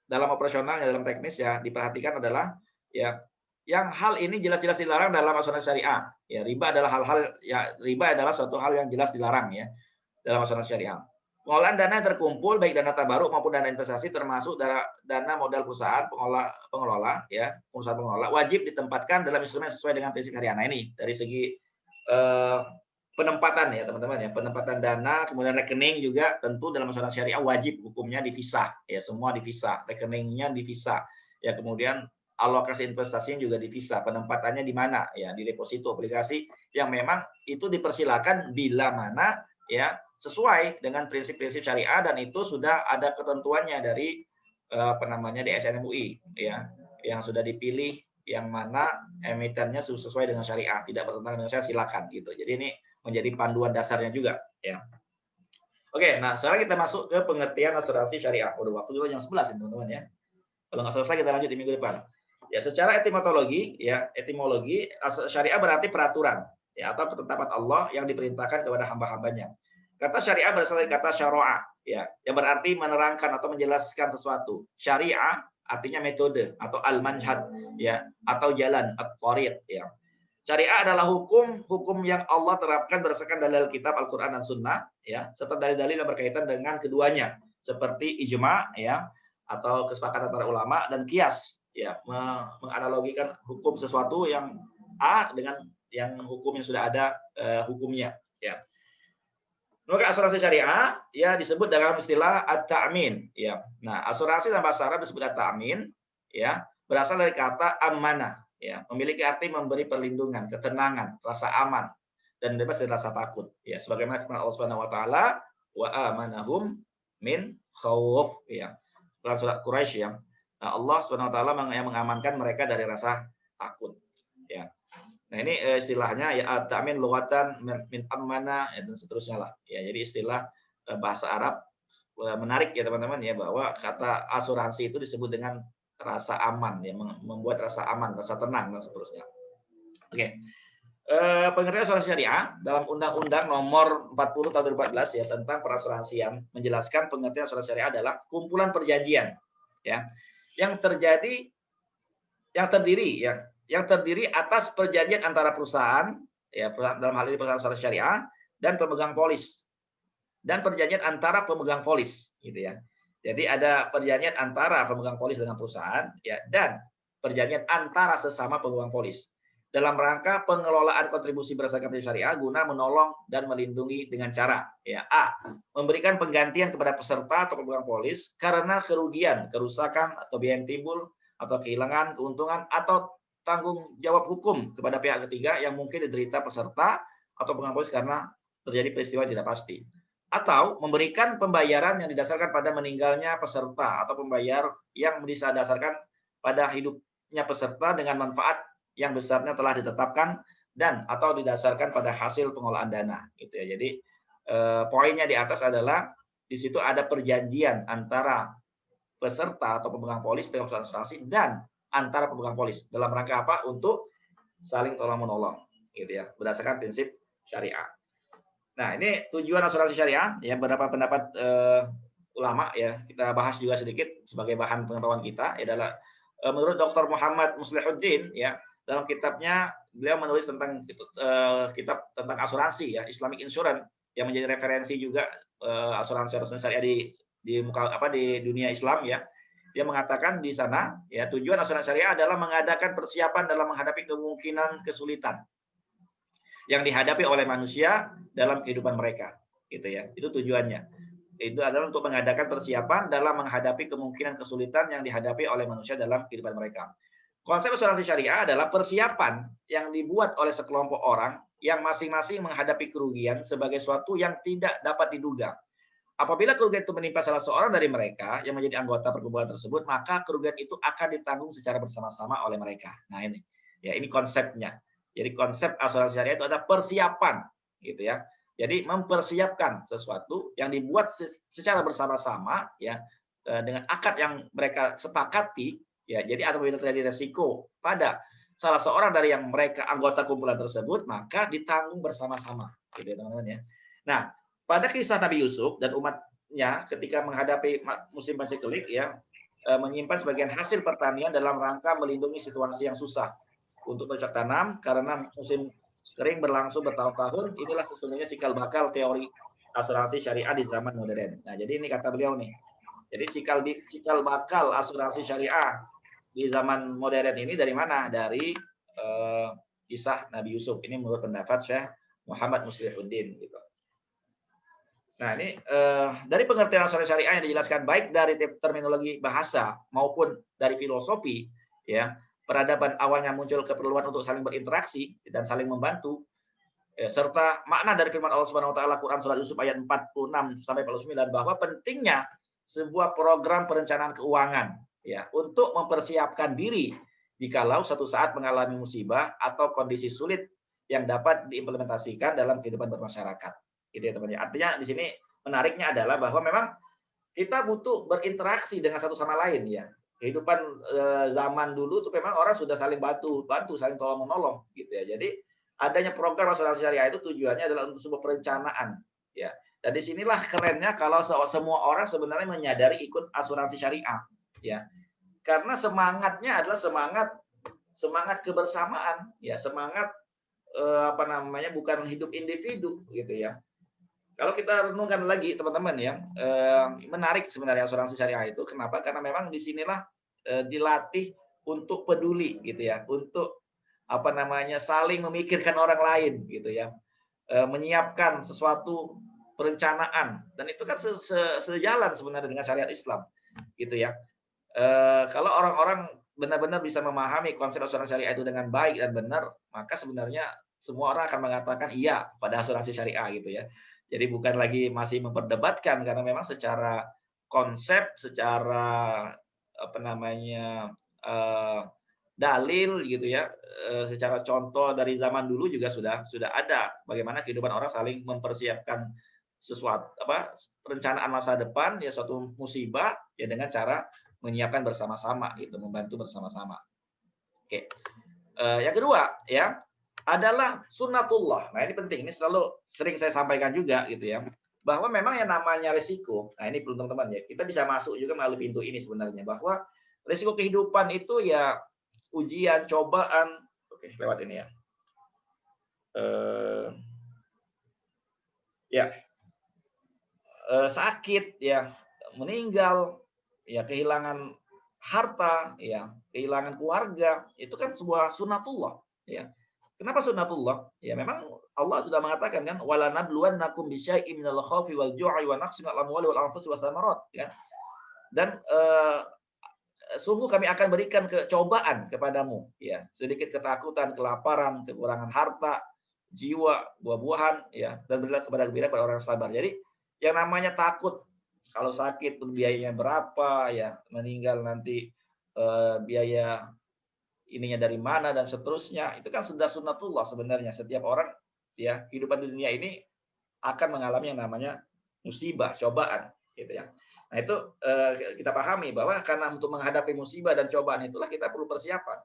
dalam operasional ya, dalam teknis ya diperhatikan adalah ya yang hal ini jelas-jelas dilarang dalam asuransi syariah. Ya, riba adalah suatu hal yang jelas dilarang ya dalam asuransi syariah. Pengolahan dana yang terkumpul baik dana tabaruk maupun dana investasi termasuk dana modal perusahaan pengelola ya, perusahaan pengelola wajib ditempatkan dalam instrumen sesuai dengan prinsip syariah. Nah ini dari segi penempatan ya teman-teman ya, penempatan dana, kemudian rekening juga tentu dalam asuransi syariah wajib hukumnya dipisah ya, semua dipisah, rekeningnya dipisah ya, kemudian alokasi investasinya juga dipisah, penempatannya di mana ya, di deposito obligasi yang memang itu dipersilakan bila mana ya sesuai dengan prinsip-prinsip syariah, dan itu sudah ada ketentuannya dari apa namanya DSN MUI ya, yang sudah dipilih yang mana emitennya sesuai dengan syariah, tidak bertentangan dengan syariah, silakan gitu. Jadi ini menjadi panduan dasarnya juga ya. Oke, nah sekarang kita masuk ke pengertian asuransi syariah. Udah waktu juga jam 11 ini teman-teman ya. Kalau nggak selesai kita lanjut di minggu depan. Ya, secara etimologi syariah berarti peraturan ya atau ketetapan Allah yang diperintahkan kepada hamba-hambanya. Kata syariah berasal dari kata syara'a ya, yang berarti menerangkan atau menjelaskan sesuatu. Syariah artinya metode atau al-manhaj ya, atau jalan at-thariq ya. Syariah adalah hukum yang Allah terapkan berdasarkan dalil kitab Al-Qur'an dan Sunnah ya, serta dalil-dalil yang berkaitan dengan keduanya seperti ijma ya atau kesepakatan para ulama dan qiyas ya menganalogikan hukum sesuatu yang A dengan yang hukum yang sudah ada hukumnya, ya. Maka asuransi syariah ya disebut dalam istilah at-ta'min, ya. Nah, asuransi dalam bahasa Arab disebut at-ta'min, ya, berasal dari kata amanah, ya, memiliki arti memberi perlindungan, ketenangan, rasa aman dan bebas dari rasa takut, ya. Sebagaimana firman Allah Subhanahu wa taala, wa amanahum min khauf, ya. Dalam surat Quraisy, ya. Nah, Allah Subhanahu wa taala yang mengamankan mereka dari rasa takut, ya. Nah, ini istilahnya ya at-ta'min lughatan min amana ya, dan seterusnya lah. Ya, jadi istilah bahasa Arab menarik ya teman-teman ya bahwa kata asuransi itu disebut dengan rasa aman ya, membuat rasa aman, rasa tenang dan seterusnya. Oke. Pengertian asuransi syariah dalam Undang-Undang Nomor 40 Tahun 2014 ya tentang perasuransian menjelaskan pengertian asuransi syariah adalah kumpulan perjanjian ya yang terdiri atas perjanjian antara perusahaan, ya dalam hal ini perusahaan asuransi syariah dan pemegang polis, dan perjanjian antara pemegang polis, gitu ya. Jadi ada perjanjian antara pemegang polis dengan perusahaan, ya, dan perjanjian antara sesama pemegang polis dalam rangka pengelolaan kontribusi berdasarkan perjanjian syariah guna menolong dan melindungi dengan cara, ya, A, memberikan penggantian kepada peserta atau pemegang polis karena kerugian, kerusakan atau biaya yang timbul atau kehilangan, keuntungan atau tanggung jawab hukum kepada pihak ketiga yang mungkin diderita peserta atau pemegang polis karena terjadi peristiwa yang tidak pasti. Atau memberikan pembayaran yang didasarkan pada meninggalnya peserta atau pembayar yang didasarkan pada hidupnya peserta dengan manfaat yang besarnya telah ditetapkan dan atau didasarkan pada hasil pengolahan dana. Gitu ya. Jadi poinnya di atas adalah di situ ada perjanjian antara peserta atau pemegang polis dengan perusahaan asuransi dan antara pemegang polis dalam rangka apa? Untuk saling tolong menolong, gitu ya, berdasarkan prinsip syariah. Nah, ini tujuan asuransi syariah, ya beberapa pendapat ulama ya kita bahas juga sedikit sebagai bahan pengetahuan kita adalah menurut Dr. Muhammad Muslihuddin ya dalam kitabnya beliau menulis tentang kitab tentang asuransi ya Islamic Insurance yang menjadi referensi juga asuransi syariah di dunia Islam ya. Dia mengatakan di sana ya tujuan asuransi syariah adalah mengadakan persiapan dalam menghadapi kemungkinan kesulitan yang dihadapi oleh manusia dalam kehidupan mereka, gitu ya. Itu tujuannya. Itu adalah untuk mengadakan persiapan dalam menghadapi kemungkinan kesulitan yang dihadapi oleh manusia dalam kehidupan mereka. Konsep asuransi syariah adalah persiapan yang dibuat oleh sekelompok orang yang masing-masing menghadapi kerugian sebagai suatu yang tidak dapat diduga. Apabila kerugian itu menimpa salah seorang dari mereka yang menjadi anggota perkumpulan tersebut, maka kerugian itu akan ditanggung secara bersama-sama oleh mereka. Nah ini, ya ini konsepnya. Jadi konsep asuransi syariah itu ada persiapan, gitu ya. Jadi mempersiapkan sesuatu yang dibuat secara bersama-sama, ya dengan akad yang mereka sepakati, ya. Jadi apabila terjadi resiko pada salah seorang dari yang mereka anggota kumpulan tersebut, maka ditanggung bersama-sama, gitu ya teman-teman ya. Nah, pada kisah Nabi Yusuf dan umatnya ketika menghadapi musim paceklik ya menyimpan sebagian hasil pertanian dalam rangka melindungi situasi yang susah untuk bercocok tanam karena musim kering berlangsung bertahun-tahun. Inilah sesungguhnya cikal bakal teori asuransi syariah di zaman modern. Nah, jadi ini kata beliau nih. Jadi cikal bakal asuransi syariah di zaman modern ini dari mana? Dari kisah Nabi Yusuf. Ini menurut pendapat Syekh Muhammad Muslihuddin gitu. Nah, ini dari pengertian asuransi syariah yang dijelaskan baik dari terminologi bahasa maupun dari filosofi, ya peradaban awalnya muncul keperluan untuk saling berinteraksi dan saling membantu, serta makna dari firman Allah Subhanahu Wa Taala Quran surat Yusuf ayat 46 sampai 49 bahwa pentingnya sebuah program perencanaan keuangan, ya untuk mempersiapkan diri jikalau suatu saat mengalami musibah atau kondisi sulit yang dapat diimplementasikan dalam kehidupan bermasyarakat. Gitu ya teman-teman. Artinya di sini menariknya adalah bahwa memang kita butuh berinteraksi dengan satu sama lain ya. Kehidupan zaman dulu tuh memang orang sudah saling bantu, saling tolong menolong gitu ya. Jadi adanya program asuransi syariah itu tujuannya adalah untuk sebuah perencanaan ya. Dan disinilah kerennya kalau semua orang sebenarnya menyadari ikut asuransi syariah ya. Karena semangatnya adalah semangat kebersamaan ya, semangat bukan hidup individu gitu ya. Kalau kita renungkan lagi teman-teman ya, menarik sebenarnya asuransi syariah itu. Kenapa? Karena memang disinilah dilatih untuk peduli gitu ya, untuk apa namanya, saling memikirkan orang lain gitu ya, menyiapkan sesuatu perencanaan dan itu kan sejalan sebenarnya dengan syariat Islam gitu ya. Kalau orang-orang benar-benar bisa memahami konsep asuransi syariah itu dengan baik dan benar, maka sebenarnya semua orang akan mengatakan iya pada asuransi syariah gitu ya. Jadi bukan lagi masih memperdebatkan karena memang secara konsep, secara apa namanya, dalil gitu ya, secara contoh dari zaman dulu juga sudah ada bagaimana kehidupan orang saling mempersiapkan sesuatu apa, perencanaan masa depan ya suatu musibah ya dengan cara menyiapkan bersama-sama gitu, membantu bersama-sama. Oke, yang kedua ya, adalah sunnatullah. Nah ini penting, ini selalu sering saya sampaikan juga gitu ya, bahwa memang yang namanya risiko, nah ini perlu teman-teman ya, kita bisa masuk juga melalui pintu ini sebenarnya, bahwa risiko kehidupan itu ya ujian, cobaan, oke lewat ini ya. Ya, sakit ya, meninggal, ya kehilangan harta, ya kehilangan keluarga, itu kan sebuah sunatullah, ya. Kenapa sunatullah? Ya memang Allah sudah mengatakan kan, wala nabluwannakum bisyai'in minal khaufi wal ju'i wa naqsin minal amwali wal anfusi was samarat, ya. Dan sungguh kami akan berikan kecobaan kepadamu, ya, sedikit ketakutan, kelaparan, kekurangan harta, jiwa, buah-buahan, ya, dan berilah kepada gembira pada orang yang sabar. Jadi yang namanya takut kalau sakit biayanya berapa, ya, meninggal nanti biaya ininya dari mana dan seterusnya. Itu kan sudah sunnatullah sebenarnya. Setiap orang ya kehidupan di dunia ini akan mengalami yang namanya musibah, cobaan, gitu ya. Nah itu kita pahami bahwa karena untuk menghadapi musibah dan cobaan itulah kita perlu persiapan,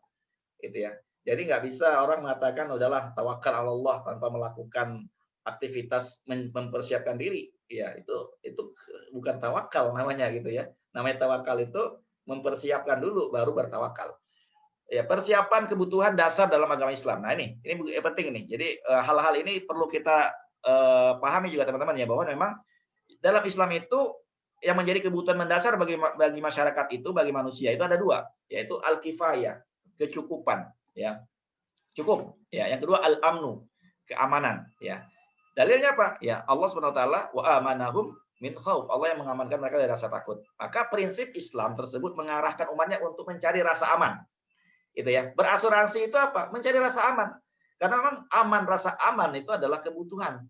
gitu ya. Jadi nggak bisa orang mengatakan udahlah tawakal Allah tanpa melakukan aktivitas mempersiapkan diri. Ya itu bukan tawakal namanya gitu ya. Namanya tawakal itu mempersiapkan dulu baru bertawakal. Ya, persiapan kebutuhan dasar dalam agama Islam. Nah ini penting nih. Jadi hal-hal ini perlu kita pahami juga teman-teman ya bahwa memang dalam Islam itu yang menjadi kebutuhan mendasar bagi masyarakat itu, bagi manusia itu ada dua, yaitu al-kifayah, kecukupan, ya. Cukup, ya. Yang kedua al-amnu, keamanan, ya. Dalilnya apa? Ya, Allah Subhanahu wa taala wa amanahum min khauf. Allah yang mengamankan mereka dari rasa takut. Maka prinsip Islam tersebut mengarahkan umatnya untuk mencari rasa aman. Gitu ya. Berasuransi itu apa? Mencari rasa aman. Karena memang aman, rasa aman itu adalah kebutuhan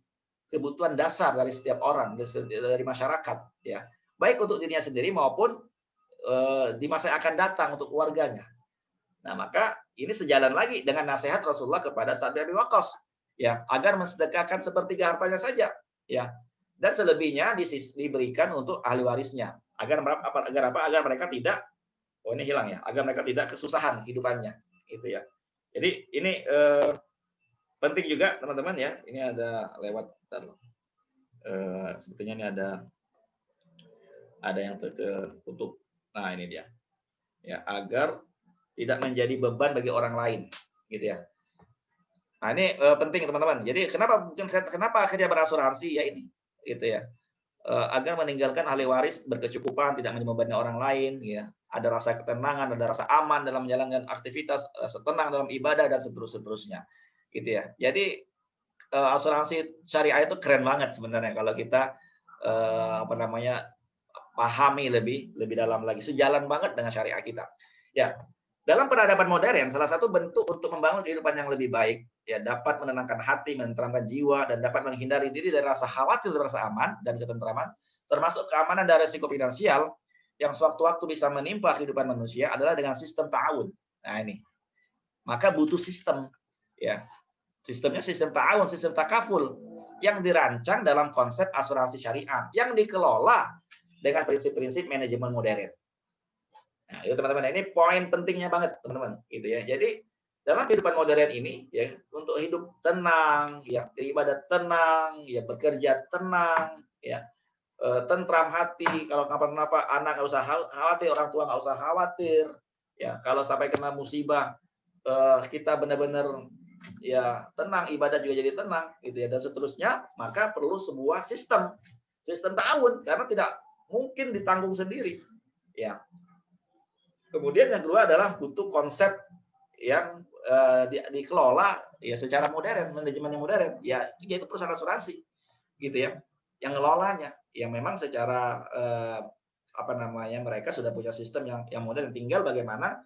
dasar dari setiap orang, dari masyarakat, ya. Baik untuk dirinya sendiri maupun di masa yang akan datang untuk keluarganya. Nah, maka ini sejalan lagi dengan nasihat Rasulullah kepada Sa'd bin Abi Waqqas, ya, agar mensedekahkan sepertiga hartanya saja, ya. Dan selebihnya diberikan untuk ahli warisnya, agar apa? Agar mereka tidak ini hilang ya, agar mereka tidak kesusahan hidupannya, gitu ya. Jadi ini penting juga teman-teman ya. Ini ada lewat sebetulnya ini ada yang tertutup. Nah, ini dia. Ya, agar tidak menjadi beban bagi orang lain, gitu ya. Nah, ini penting teman-teman. Jadi kenapa akhirnya berasuransi ya ini, gitu ya. Agar meninggalkan ahli waris berkecukupan, tidak membebani orang lain, ya. Ada rasa ketenangan, ada rasa aman dalam menjalankan aktivitas, rasa tenang dalam ibadah dan seterusnya, gitu ya. Jadi asuransi syariah itu keren banget sebenarnya kalau kita apa namanya pahami lebih dalam lagi, sejalan banget dengan syariat kita. Ya, dalam peradaban modern, salah satu bentuk untuk membangun kehidupan yang lebih baik, ya dapat menenangkan hati, menenteramkan jiwa, dan dapat menghindari diri dari rasa khawatir dan rasa aman dan ketentraman, termasuk keamanan dari risiko finansial yang sewaktu-waktu bisa menimpa kehidupan manusia adalah dengan sistem ta'awun. Nah ini, maka butuh sistem, ya. Sistemnya sistem ta'awun, sistem takaful yang dirancang dalam konsep asuransi syariah yang dikelola dengan prinsip-prinsip manajemen modern. Nah, itu teman-teman, ini poin pentingnya banget, teman-teman, gitu ya. Jadi dalam kehidupan modern ini ya, untuk hidup tenang, ya, beribadah tenang, ya, bekerja tenang, ya, tentram hati, kalau kenapa-napa anak nggak usah khawatir, orang tua nggak usah khawatir, ya, kalau sampai kena musibah kita benar-benar ya tenang, ibadah juga jadi tenang, gitu ya, dan seterusnya, maka perlu sebuah sistem ta'awun karena tidak mungkin ditanggung sendiri, ya. Kemudian yang kedua adalah butuh konsep yang dikelola ya secara modern, manajemen yang modern, ya yaitu perusahaan asuransi, gitu ya, yang ngelolanya, yang memang secara apa namanya mereka sudah punya sistem yang modern, tinggal bagaimana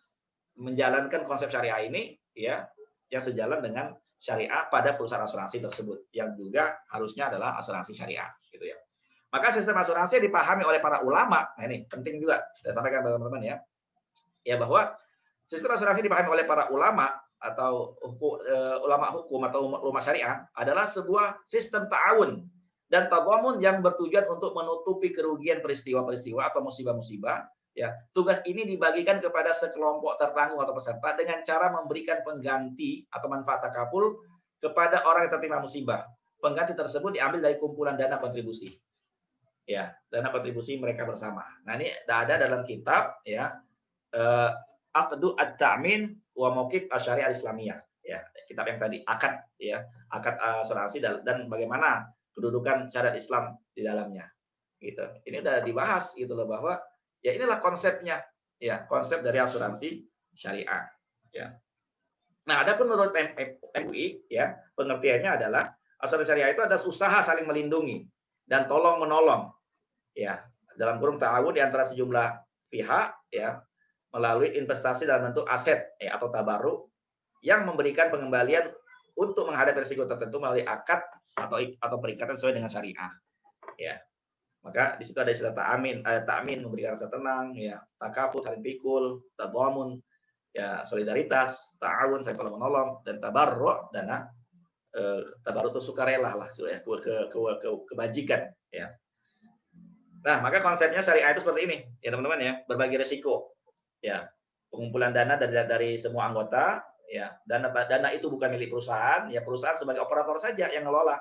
menjalankan konsep syariah ini ya yang sejalan dengan syariah pada perusahaan asuransi tersebut yang juga harusnya adalah asuransi syariah gitu ya. Maka sistem asuransi dipahami oleh para ulama. Nah ini penting juga saya sampaikan teman-teman ya. Ya bahwa sistem asuransi dipahami oleh para ulama atau ulama hukum atau ulama syariah adalah sebuah sistem ta'awun dan tadhamun yang bertujuan untuk menutupi kerugian peristiwa-peristiwa atau musibah-musibah. Ya, tugas ini dibagikan kepada sekelompok tertanggung atau peserta dengan cara memberikan pengganti atau manfaat takaful kepada orang yang tertimpa musibah. Pengganti tersebut diambil dari kumpulan dana kontribusi. Ya, dana kontribusi mereka bersama. Nah, ini ada dalam kitab ya, Aqdu at-Ta'min wa Mauqif Asy-Syariah Al-Islamiyah. Ya, kitab yang tadi akad ya, akad asuransi dan bagaimana kedudukan syariat Islam di dalamnya. Gitu. Ini udah dibahas gitu loh bahwa ya inilah konsepnya ya, konsep dari asuransi syariah ya. Nah, adapun menurut MUI ya, pengertiannya adalah asuransi syariah itu ada usaha saling melindungi dan tolong menolong ya, dalam kurung ta'awun di antara sejumlah pihak ya, melalui investasi dalam bentuk aset ya, atau tabaruk yang memberikan pengembalian untuk menghadapi risiko tertentu melalui akad atau perikatan sesuai dengan syariah ya. Maka di situ ada istilah ta'min memberikan rasa tenang ya, takaful saling pikul, tadhamun ya solidaritas, ta'awun saling tolong menolong, dan tabarru dana tabarru itu sukarela lah ya, kebajikan ya. Nah, maka konsepnya syariah itu seperti ini ya teman-teman ya, berbagi risiko ya, pengumpulan dana dari semua anggota ya, dana itu bukan milik perusahaan ya, perusahaan sebagai operator saja yang ngelola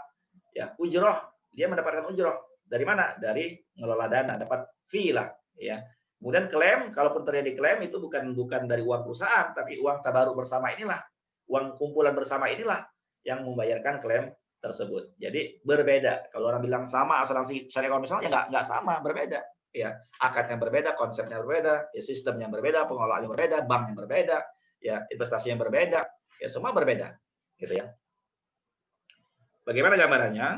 ya, ujroh dia mendapatkan ujroh dari mana, dari ngelola dana, dapat fee lah ya. Kemudian klaim, kalaupun terjadi klaim itu bukan dari uang perusahaan tapi uang tabaruk bersama inilah, uang kumpulan bersama inilah yang membayarkan klaim tersebut. Jadi berbeda. Kalau orang bilang sama asuransi syariah konvensional ya nggak sama, berbeda ya, akadnya berbeda, konsepnya berbeda, ya sistemnya berbeda, pengelolaan yang berbeda, bank yang berbeda, ya investasi yang berbeda, ya semua berbeda, gitu ya. Bagaimana gambarannya?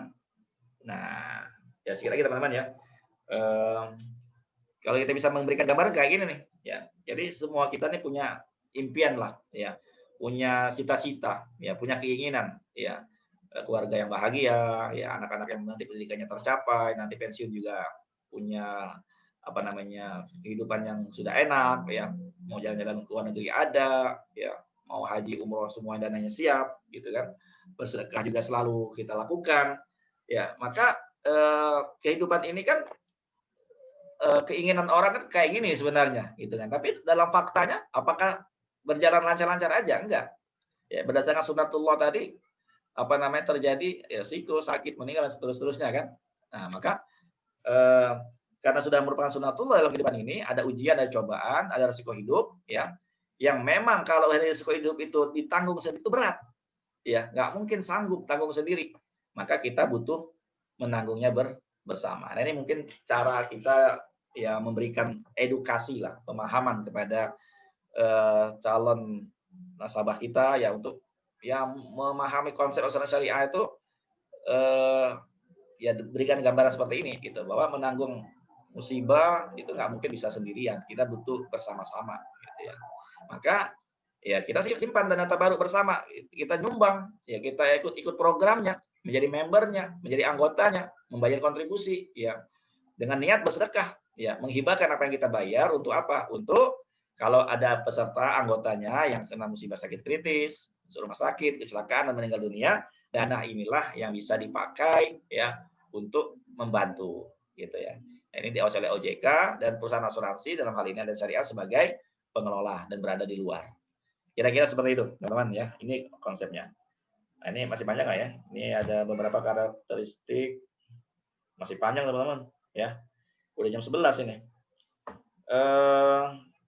Nah, ya sekali lagi teman-teman ya, kalau kita bisa memberikan gambaran kayak gini nih, ya. Jadi semua kita nih punya impian lah, ya, punya cita-cita, ya, punya keinginan, ya, keluarga yang bahagia, ya, anak-anak yang nanti pendidikannya tercapai, nanti pensiun juga punya apa namanya kehidupan yang sudah enak, ya, mau jalan-jalan ke luar negeri ada, ya, mau haji umroh semua dananya siap, gitu kan, bersedekah juga selalu kita lakukan, ya, maka kehidupan ini kan keinginan orang kan kayak gini sebenarnya, gitu kan. Tapi dalam faktanya, apakah berjalan lancar-lancar aja? Enggak. Ya, berdasarkan sunatullah tadi, apa namanya terjadi ya risiko, sakit, meninggal dan seterusnya kan. Nah, maka eh, karena sudah merupakan sunatullah dalam kehidupan ini, ada ujian, ada cobaan, ada risiko hidup, ya, yang memang kalau risiko hidup itu ditanggung sendiri itu berat, ya, nggak mungkin sanggup tanggung sendiri. Maka kita butuh menanggungnya bersama. Nah, ini mungkin cara kita ya memberikan edukasi lah, pemahaman kepada calon nasabah kita ya untuk ya memahami konsep asuransi syariah itu ya berikan gambaran seperti ini gitu, bahwa menanggung musibah itu nggak mungkin bisa sendirian, kita butuh bersama-sama gitu ya. Maka ya kita simpan dana tabaruk bersama, kita nyumbang, ya kita ikut programnya, menjadi membernya, menjadi anggotanya, membayar kontribusi ya, dengan niat bersedekah ya, menghibahkan apa yang kita bayar untuk apa? Untuk kalau ada peserta anggotanya yang kena musibah sakit kritis, masuk rumah sakit, kecelakaan dan meninggal dunia, dana inilah yang bisa dipakai ya untuk membantu gitu ya. Nah, ini diawasi oleh OJK dan perusahaan asuransi dalam hal ini ada syariah sebagai pengelola dan berada di luar. Kira-kira seperti itu, teman-teman ya. Ini konsepnya. Nah, ini masih panjang nggak ya? Ini ada beberapa karakteristik, masih panjang teman-teman ya. Udah jam 11 ini.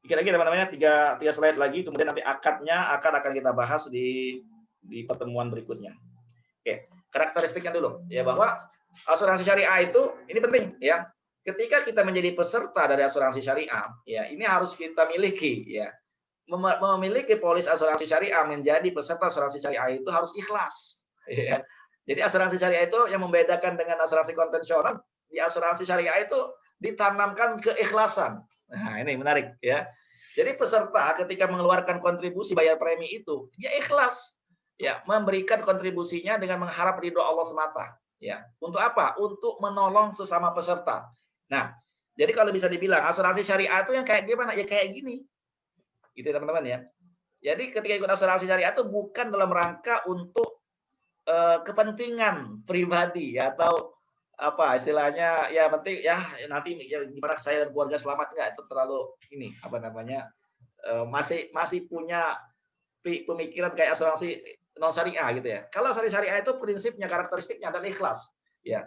Dikit lagi teman-teman, tiga slide lagi, kemudian nanti akad akan kita bahas di pertemuan berikutnya. Oke, karakteristiknya dulu ya, bahwa asuransi syariah itu ini penting ya. ketika kita menjadi peserta dari asuransi syariah, ya ini harus kita miliki, ya. Memiliki polis asuransi syariah, menjadi peserta asuransi syariah itu harus ikhlas. Ya. Jadi asuransi syariah itu yang membedakan dengan asuransi konvensional, di asuransi syariah itu ditanamkan keikhlasan. Nah, ini menarik ya. Jadi peserta ketika mengeluarkan kontribusi bayar premi itu, dia ikhlas ya, memberikan kontribusinya dengan mengharap ridho Allah semata. Ya, untuk apa? Untuk menolong sesama peserta. Nah, jadi kalau bisa dibilang asuransi syariah itu yang kayak gimana? Ya kayak gini. Gitu ya teman-teman ya. Jadi ketika ikut asuransi syariah itu bukan dalam rangka untuk kepentingan pribadi ya, atau apa istilahnya ya penting ya nanti ya gimana saya dan keluarga selamat, enggak, itu terlalu ini apa namanya masih punya pemikiran kayak asuransi non syariah gitu ya. Kalau asuransi syariah itu prinsipnya karakteristiknya adalah ikhlas ya.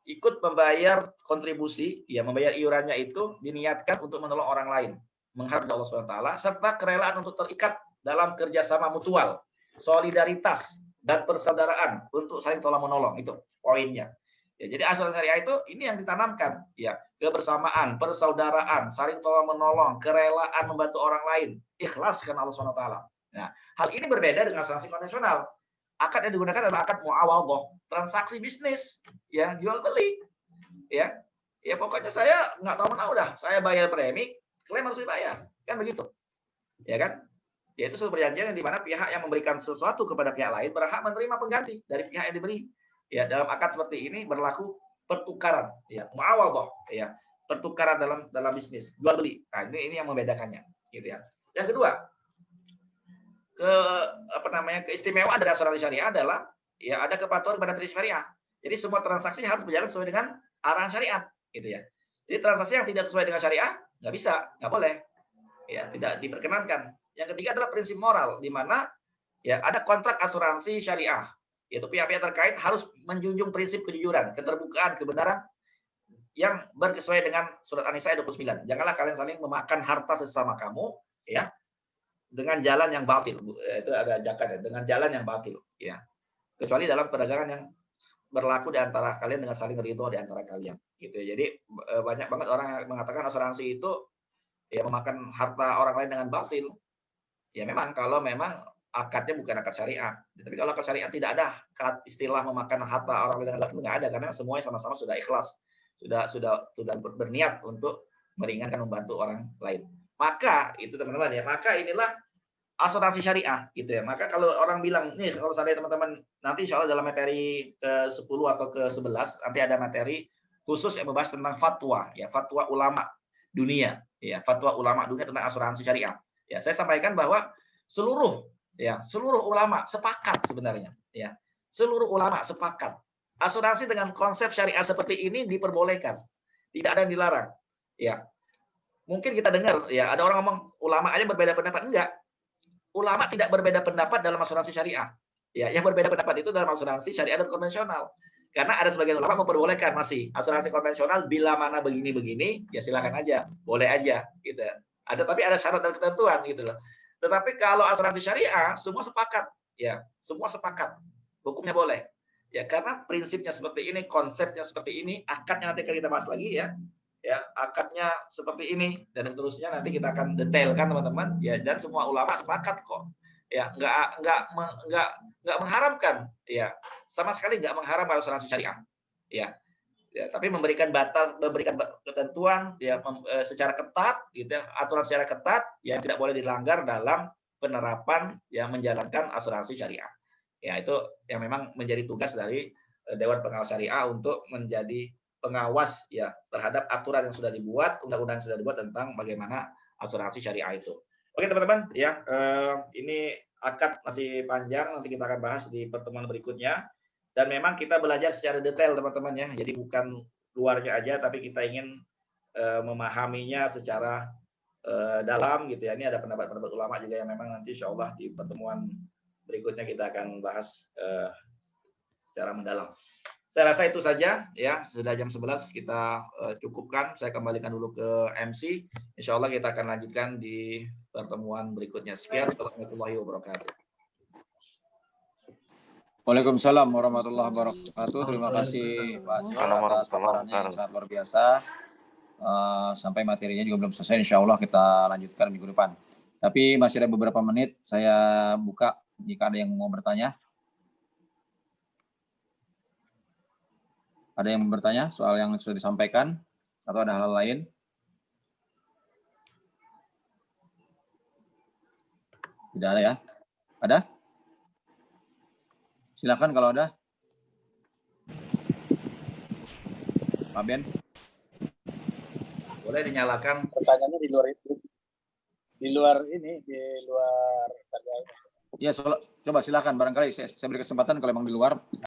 Ikut membayar kontribusi ya, membayar iurannya itu diniatkan untuk menolong orang lain, mengharap Allah Subhanahu wa taala, serta kerelaan untuk terikat dalam kerjasama mutual, solidaritas dan persaudaraan untuk saling tolong menolong, itu poinnya. Ya, jadi asuransi syariah itu ini yang ditanamkan ya, kebersamaan, persaudaraan, saling tolong menolong, kerelaan membantu orang lain, ikhlas karena Allah Subhanahu wa taala. Nah, hal ini berbeda dengan asuransi konvensional. Akad yang digunakan adalah akad muawadhah, transaksi bisnis, ya jual beli, ya. Ya pokoknya saya nggak tahu menahu dah, saya bayar premi, klaim harus dibayar, kan begitu, ya kan? Yaitu sebuah perjanjian yang dimana pihak yang memberikan sesuatu kepada pihak lain berhak menerima pengganti dari pihak yang diberi. Ya, dalam akad seperti ini berlaku pertukaran, ya, muawadhah, ya, pertukaran dalam bisnis, jual beli. Nah, ini yang membedakannya, gitu ya. Yang kedua, keistimewaan dari asuransi syariah adalah ya ada kepatuhan pada prinsip syariah. Jadi semua transaksi harus berjalan sesuai dengan arahan syariat, gitu ya. Jadi transaksi yang tidak sesuai dengan syariah nggak bisa, nggak boleh, ya, tidak diperkenankan. Yang ketiga adalah prinsip moral, di mana ya ada kontrak asuransi syariah, yaitu pihak-pihak terkait harus menjunjung prinsip kejujuran, keterbukaan, kebenaran yang bersesuai dengan surat An-Nisa 29. Janganlah kalian saling memakan harta sesama kamu, ya, dengan jalan yang batil. Itu ada ajakan ya, dengan jalan yang batil, ya. Kecuali dalam perdagangan yang berlaku di antara kalian dengan saling ridho di antara kalian, gitu ya. Jadi banyak banget orang yang mengatakan asuransi itu ya memakan harta orang lain dengan batil. Ya memang kalau memang akadnya bukan akad syariah. Tapi kalau akad syariah tidak ada istilah memakan harta orang lain dengan batil, nggak ada, karena semuanya sama-sama sudah ikhlas, sudah berniat untuk meringankan, membantu orang lain. Maka itu teman-teman ya, maka inilah asuransi syariah gitu ya. Maka kalau orang bilang nih, kalau saya teman-teman nanti insya Allah dalam materi ke-10 atau ke-11 nanti ada materi khusus yang membahas tentang fatwa ya, fatwa ulama dunia ya, fatwa ulama dunia tentang asuransi syariah. Ya, saya sampaikan bahwa seluruh ulama sepakat sebenarnya ya. Seluruh ulama sepakat asuransi dengan konsep syariah seperti ini diperbolehkan. Tidak ada yang dilarang. Ya. Mungkin kita dengar ya, ada orang ngomong ulama aja berbeda pendapat, enggak. Ulama tidak berbeda pendapat dalam asuransi syariah. Ya, yang berbeda pendapat itu dalam asuransi syariah dan konvensional. Karena ada sebagian ulama memperbolehkan masih asuransi konvensional bila mana begini-begini, ya silakan aja, boleh aja gitu. Tapi ada syarat dan ketentuan gitu loh. Tetapi kalau asuransi syariah semua sepakat, ya, semua sepakat. Hukumnya boleh. Ya, karena prinsipnya seperti ini, konsepnya seperti ini, akadnya nanti akan kita bahas lagi ya. Ya, akadnya seperti ini dan seterusnya nanti kita akan detailkan teman-teman ya, dan semua ulama sepakat kok ya, nggak mengharamkan ya, sama sekali nggak mengharamkan asuransi syariah ya, ya tapi memberikan ketentuan ya, secara ketat gitu ya, aturan secara ketat yang tidak boleh dilanggar dalam penerapan yang menjalankan asuransi syariah ya. Itu yang memang menjadi tugas dari Dewan Pengawas Syariah untuk menjadi pengawas ya terhadap aturan yang sudah dibuat, undang-undang yang sudah dibuat tentang bagaimana asuransi syariah itu. Oke teman-teman ya, ini akad masih panjang, nanti kita akan bahas di pertemuan berikutnya. Dan memang kita belajar secara detail teman-teman ya, jadi bukan luarnya aja, tapi kita ingin memahaminya secara dalam gitu ya. Ini ada pendapat-pendapat ulama juga yang memang nanti insya Allah di pertemuan berikutnya kita akan bahas secara mendalam. Saya rasa itu saja ya, sudah jam 11 kita cukupkan. Saya kembalikan dulu ke MC. Insya Allah kita akan lanjutkan di pertemuan berikutnya. Sekian, warahmatullahi wabarakatuh. Waalaikumsalam warahmatullahi wabarakatuh. Terima kasih Pak Zul atas paparannya yang sangat luar biasa. sampai materinya juga belum selesai. Insya Allah kita lanjutkan minggu depan. Tapi masih ada beberapa menit, saya buka jika ada yang mau bertanya. Ada yang mau bertanya soal yang sudah disampaikan atau ada hal lain? Tidak ada ya? Ada? Silakan kalau ada. Pak Ben. Boleh dinyalakan. Pertanyaannya di luar itu. Di luar sarjana. Ya, coba silakan. Barangkali saya beri kesempatan kalau memang di luar.